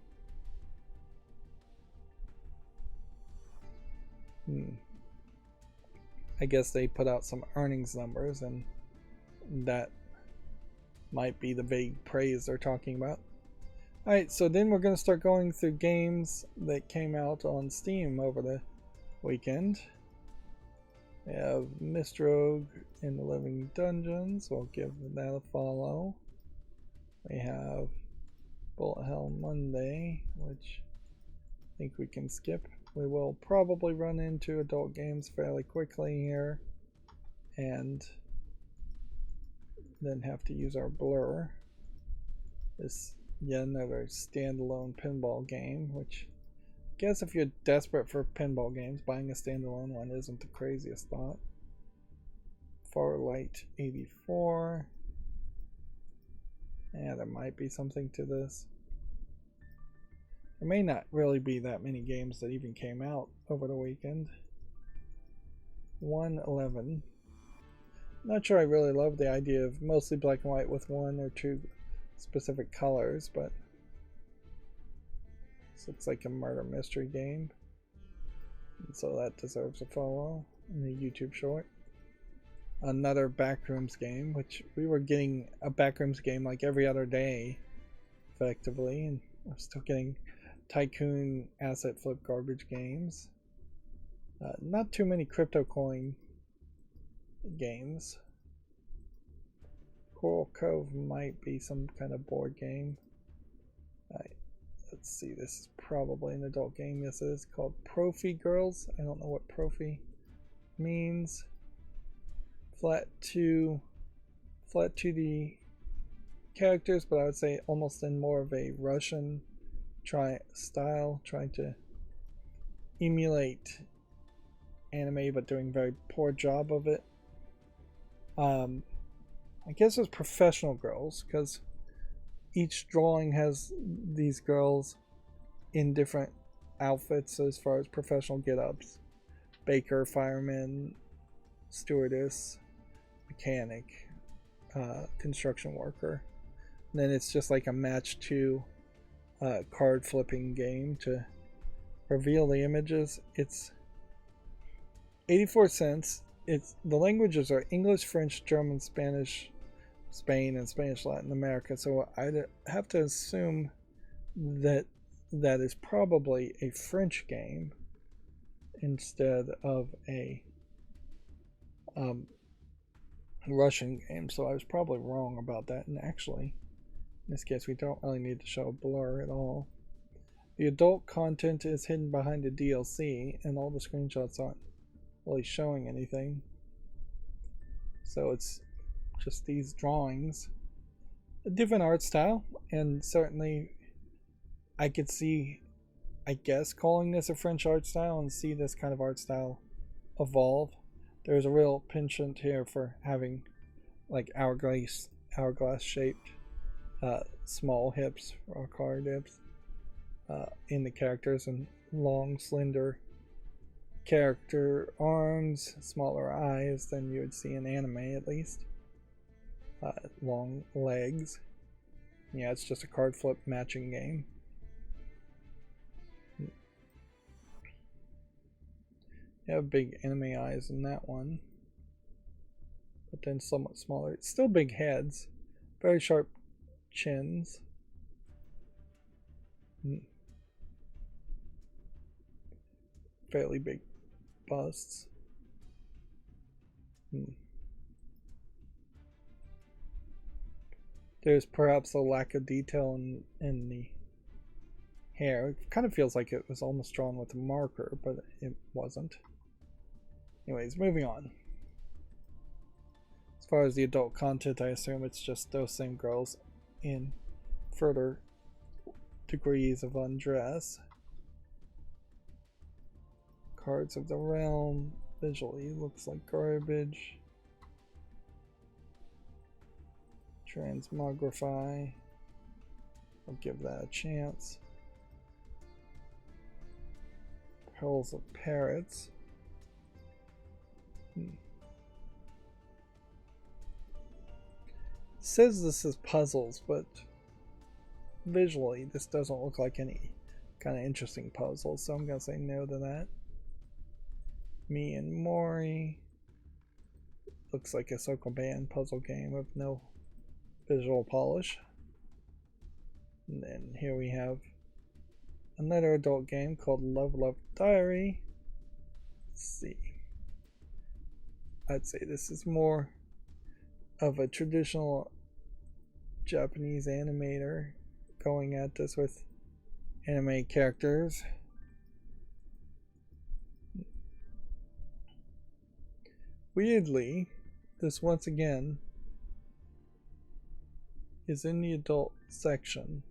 [SPEAKER 1] I guess they put out some earnings numbers, and that might be the vague praise they're talking about. Alright, so then we're going to start going through games that came out on Steam over the weekend. We have Mistrogue in the Living Dungeons. We'll give that a follow. We have Bullet Hell Monday, which I think we can skip. we will probably run into adult games fairly quickly here and then have to use our blur. This yet another standalone pinball game, which I guess if you're desperate for pinball games, buying a standalone one isn't the craziest thought. Farlight 84. Yeah, there might be something to this. There may not really be that many games that even came out over the weekend. 111. Not sure I really love the idea of mostly black and white with one or two specific colors, but this looks like a murder mystery game. And so that deserves a follow in the YouTube short. Another Backrooms game, which we were getting a Backrooms game like every other day, effectively, and we're still getting tycoon asset flip garbage games. Not too many crypto coin games. Coral Cove might be some kind of board game. Let's see, this is probably an adult game. Yes, it is called Profi Girls. I don't know what Profi means. Flat to the characters, but I would say almost in more of a Russian style, trying to emulate anime but doing a very poor job of it. I guess it's professional girls because each drawing has these girls in different outfits as far as professional get-ups. Baker, fireman, stewardess, mechanic, construction worker. And then it's just like a match 2 card flipping game to reveal the images. It's 84 cents. The languages are English, French, German, Spanish, Spain, and Spanish Latin America. So I'd have to assume that that is probably a French game instead of a Russian game. So I was probably wrong about that. And actually, in this case, we don't really need to show a blur at all. The adult content is hidden behind a DLC, and all the screenshots aren't really showing anything. So it's just these drawings. A different art style, and certainly I could see, I guess, calling this a French art style and see this kind of art style evolve. There's a real penchant here for having like hourglass shaped small hips or card hips in the characters, and long slender character arms, smaller eyes than you would see in anime at least. Long legs. Yeah, it's just a card flip matching game. You have big anime eyes in that one, but then somewhat smaller. It's still big heads, very sharp chins. Fairly big busts. There's perhaps a lack of detail in the hair. It kind of feels like it was almost drawn with a marker, but it wasn't. Anyways, moving on. As far as the adult content, I assume it's just those same girls in further degrees of undress. Cards of the Realm visually looks like garbage. Transmogrify. I'll give that a chance. Pearls of Parrots. It says this is puzzles, but visually this doesn't look like any kind of interesting puzzle, so I'm gonna say no to that. Me and Mori. Looks like a Sokoban puzzle game with no visual polish. And then here we have another adult game called Love Love Diary. Let's see. I'd say this is more of a traditional Japanese animator going at this with anime characters. Weirdly, this once again is in the adult section.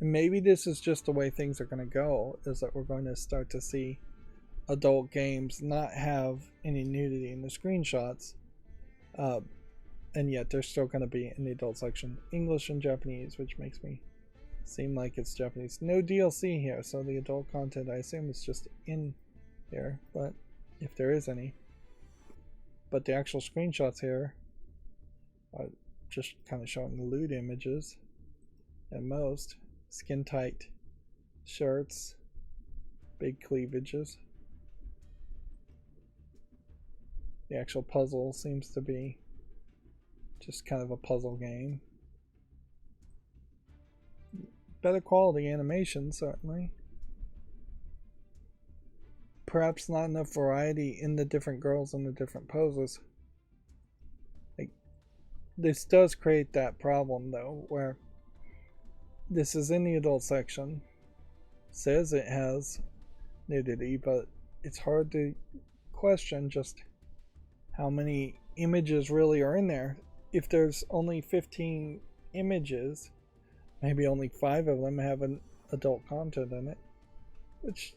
[SPEAKER 1] And maybe this is just the way things are going to go, is that we're going to start to see adult games not have any nudity in the screenshots, and yet they're still going to be in the adult section. English and Japanese, which makes me seem like it's Japanese. No DLC here, so the adult content I assume is just in here, but if there is any. But the actual screenshots here are just kind of showing lewd images at most. Skin tight shirts, big cleavages. The actual puzzle seems to be just kind of a puzzle game. Better quality animation, certainly. Perhaps not enough variety in the different girls and the different poses. Like, this does create that problem, though, where this is in the adult section, says it has nudity, but it's hard to question just how many images really are in there. If there's only 15 images, maybe only 5 of them have an adult content in it, which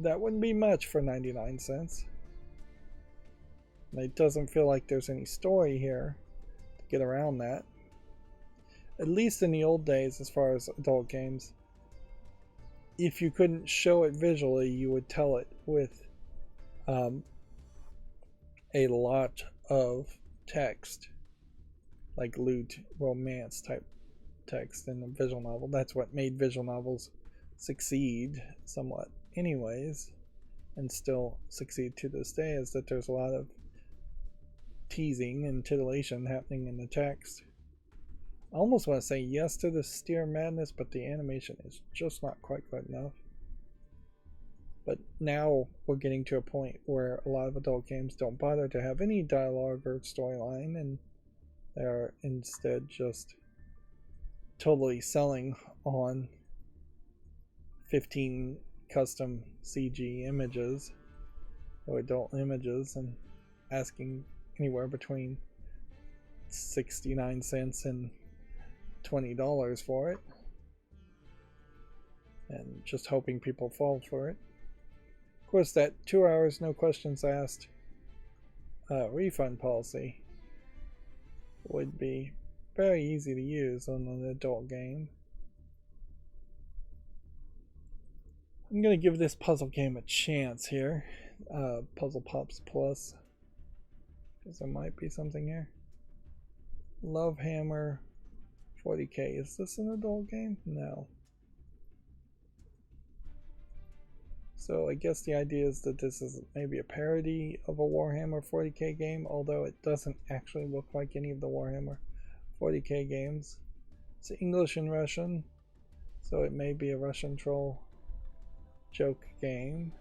[SPEAKER 1] that wouldn't be much for 99 cents. It doesn't feel like there's any story here to get around that. At least in the old days, as far as adult games, if you couldn't show it visually, you would tell it with a lot of text, like lewd romance type text in a visual novel. That's what made visual novels succeed somewhat anyways, and still succeed to this day, is that there's a lot of teasing and titillation happening in the text. I almost want to say yes to the steer madness, but the animation is just not quite good enough. But now we're getting to a point where a lot of adult games don't bother to have any dialogue or storyline, and they're instead just totally selling on 15 custom CG images or adult images and asking anywhere between 69 cents and $20 for it, and just hoping people fall for it. Of course, that 2 hours, no questions asked refund policy would be very easy to use on an adult game. I'm going to give this puzzle game a chance here. Puzzle Pops Plus, because there might be something here. Love Hammer 40K. Is this an adult game? No. So I guess the idea is that this is maybe a parody of a Warhammer 40K game, although it doesn't actually look like any of the Warhammer 40K games. It's English and Russian, so it may be a Russian troll joke game.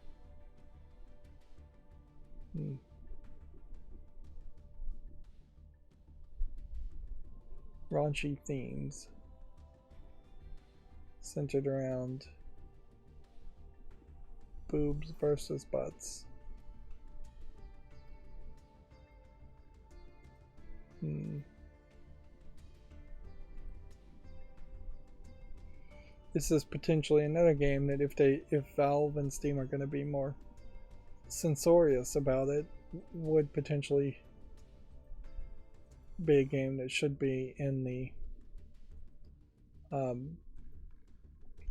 [SPEAKER 1] Raunchy themes centered around boobs versus butts. This is potentially another game that if Valve and Steam are going to be more censorious about it, would potentially be a game that should be in the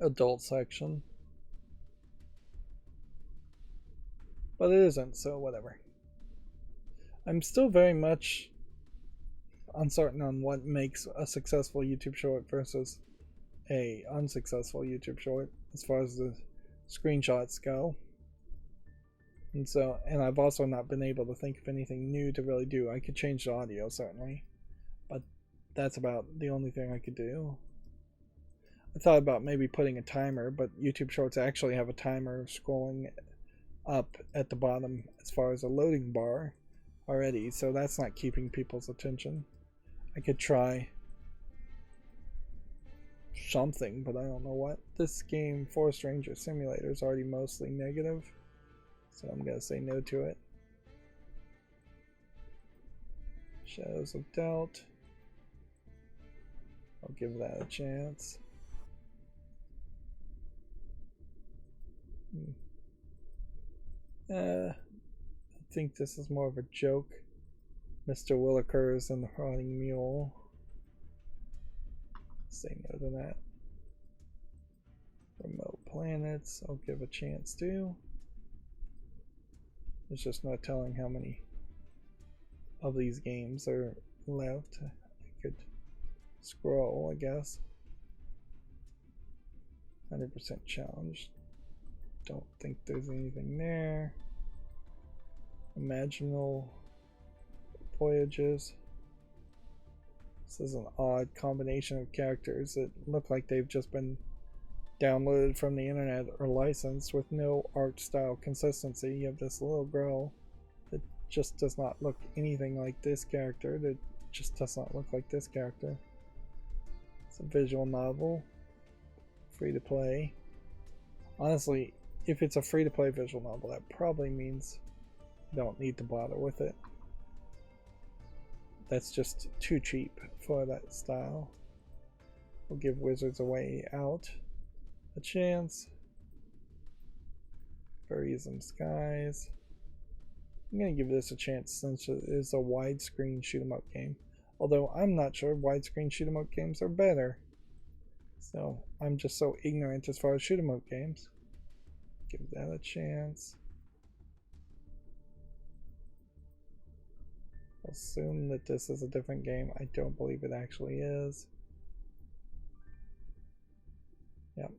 [SPEAKER 1] adult section. But it isn't, so whatever. I'm still very much uncertain on what makes a successful YouTube short versus a unsuccessful YouTube short as far as the screenshots go. And I've also not been able to think of anything new to really do. I could change the audio, certainly, but that's about the only thing I could do. I thought about maybe putting a timer, but YouTube Shorts actually have a timer scrolling up at the bottom as far as a loading bar already, so that's not keeping people's attention. I could try something, but I don't know what. This game, Forest Ranger Simulator, is already mostly negative, so I'm going to say no to it. Shadows of Doubt. I'll give that a chance. I think this is more of a joke. Mr. Willikers and the Rotting Mule. Say no to that. Remote Planets, I'll give a chance to. There's just no telling how many of these games are left. I could scroll, I guess. 100% challenge. Don't think there's anything there. Imaginal Voyages. This is an odd combination of characters that look like they've just been downloaded from the internet or licensed with no art style consistency. You have this little girl that just does not look anything like this character, that just does not look like this character. It's a visual novel, free to play. Honestly, if it's a free to play visual novel, that probably means you don't need to bother with it. That's just too cheap for that style. We'll give Wizards a Way Out a chance. Burism Skies. I'm going to give this a chance since it is a widescreen shoot 'em up game. Although I'm not sure widescreen shoot 'em up games are better. So I'm just so ignorant as far as shoot 'em up games. Give that a chance. Assume that this is a different game. I don't believe it actually is. Yep.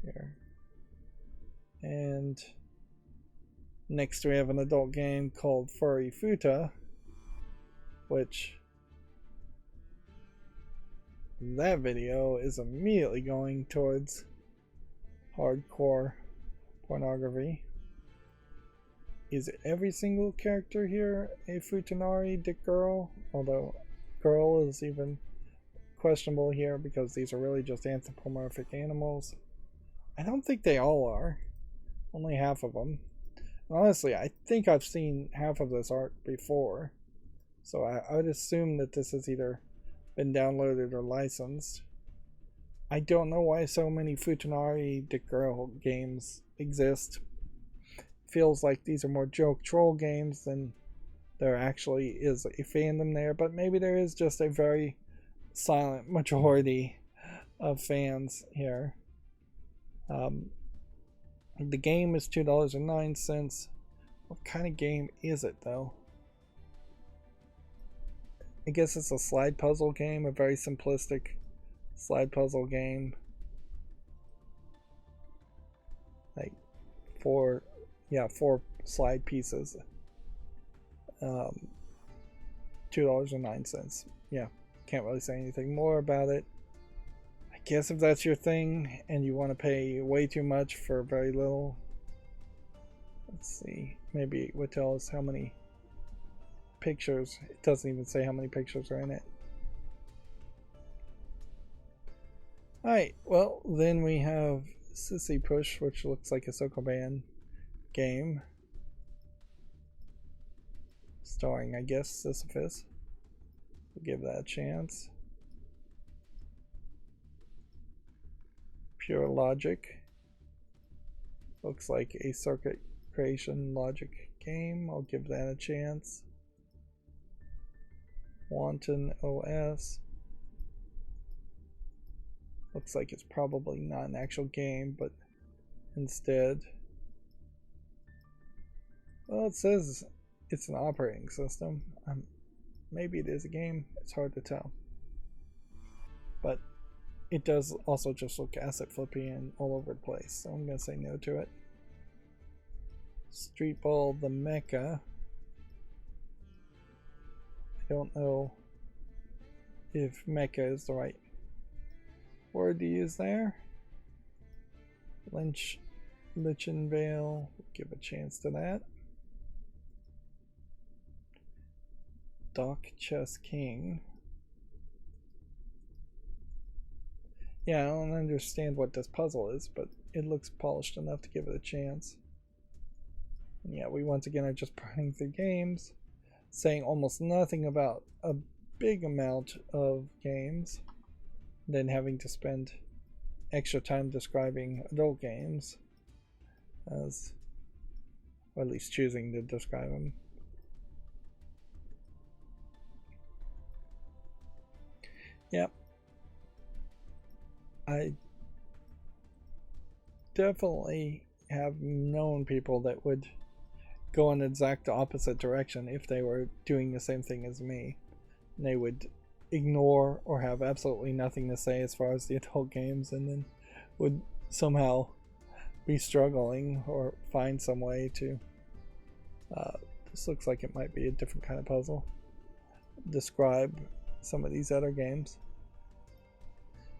[SPEAKER 1] Here. And next we have an adult game called Furry Futa, which that video is immediately going towards hardcore pornography. Is every single character here a Futanari dick girl? Although girl is even questionable here because these are really just anthropomorphic animals. I don't think they all are. Only half of them. And honestly, I think I've seen half of this art before. So I would assume that this has either been downloaded or licensed. I don't know why so many Futanari dick girl games exist. Feels like these are more joke troll games than there actually is a fandom there, but maybe there is just a very silent majority of fans here. The game is $2.09. What kind of game is it though? I guess it's a slide puzzle game, a very simplistic slide puzzle game. Like four slide pieces. $2.09. Yeah, can't really say anything more about it. I guess if that's your thing and you want to pay way too much for very little, let's see, maybe it would tell us how many pictures. It doesn't even say how many pictures are in it. Alright, well then we have Sissy Push, which looks like a Sokoban game starring, I guess, Sisyphus. We'll give that a chance. Pure Logic looks like a circuit creation logic game. I'll give that a chance. Wanton OS looks like it's probably not an actual game, but instead, well, it says it's an operating system. Maybe it is a game. It's hard to tell. But it does also just look asset flippy and all over the place, so I'm going to say no to it. Street Ball the Mecha. I don't know if mecha is the right word to use there. Lichenvale, give a chance to that. Doc Chess King. Yeah, I don't understand what this puzzle is, but it looks polished enough to give it a chance. Yeah, we once again are just running through games, saying almost nothing about a big amount of games, then having to spend extra time describing adult games, as, or at least choosing to describe them. Yep. I definitely have known people that would go in the exact opposite direction if they were doing the same thing as me. They would ignore or have absolutely nothing to say as far as the adult games, and then would somehow be struggling or find some way to this looks like it might be a different kind of puzzle, describe some of these other games.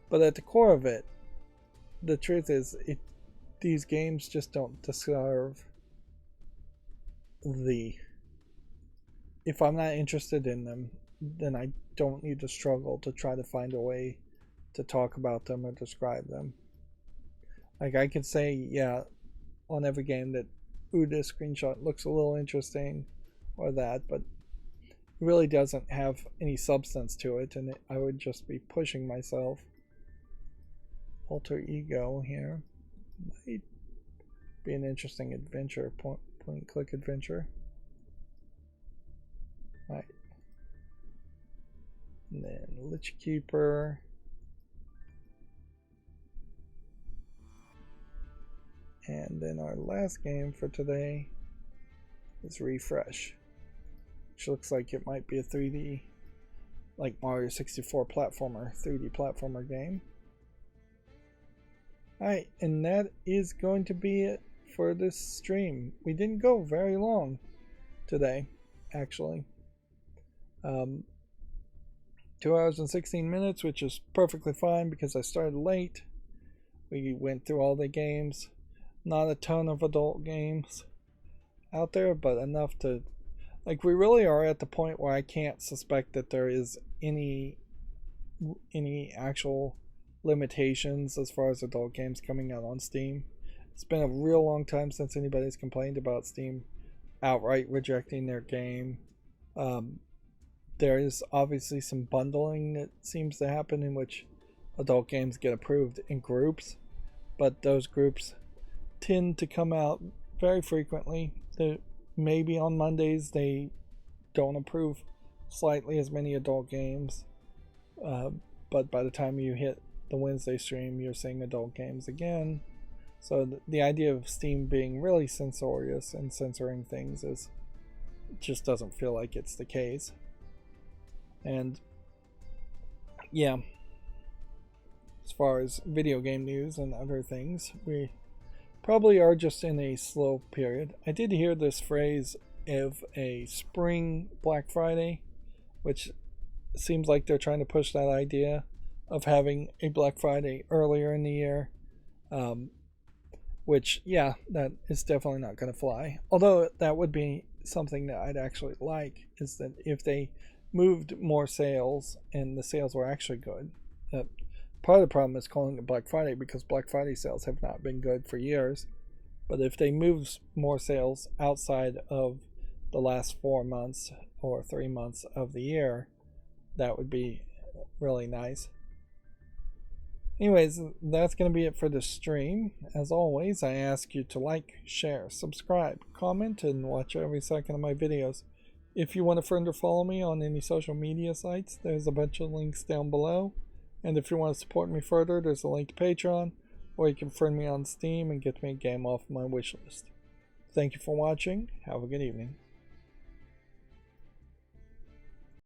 [SPEAKER 1] But at the core of it, the truth is these games just don't deserve the, if I'm not interested in them, then I don't need to struggle to try to find a way to talk about them or describe them. Like, I could say, yeah, on every game that, ooh, this screenshot looks a little interesting, or that, but it really doesn't have any substance to it, and I would just be pushing myself. Alter ego here might be an interesting adventure, point and click adventure. Right. And then Lich Keeper. And then our last game for today is Refresh, which looks like it might be a 3D, like Mario 64 platformer, 3D platformer game. Alright, and that is going to be it for this stream. We didn't go very long today, actually. 2 hours and 16 minutes, which is perfectly fine because I started late. We went through all the games. Not a ton of adult games out there, but enough to, like, we really are at the point where I can't suspect that there is any actual limitations as far as adult games coming out on Steam. It's been a real long time since anybody's complained about Steam outright rejecting their game. There is obviously some bundling that seems to happen in which adult games get approved in groups, but those groups tend to come out very frequently. Maybe on Mondays they don't approve slightly as many adult games, but by the time you hit the Wednesday stream, you're seeing adult games again. So the idea of Steam being really censorious and censoring things just doesn't feel like it's the case. And yeah, as far as video game news and other things, we probably are just in a slow period. I did hear this phrase of a spring Black Friday, which seems like they're trying to push that idea of having a Black Friday earlier in the year, which, yeah, that is definitely not going to fly. Although that would be something that I'd actually like, is that if they moved more sales and the sales were actually good. Part of the problem is calling it Black Friday because Black Friday sales have not been good for years. But if they move more sales outside of the last 4 months or 3 months of the year, that would be really nice. Anyways, that's going to be it for the stream. As always, I ask you to like, share, subscribe, comment, and watch every second of my videos. If you want to friend or follow me on any social media sites, there's a bunch of links down below. And if you want to support me further, there's a link to Patreon, or you can friend me on Steam and get me a game off my wishlist. Thank you for watching. Have a good evening.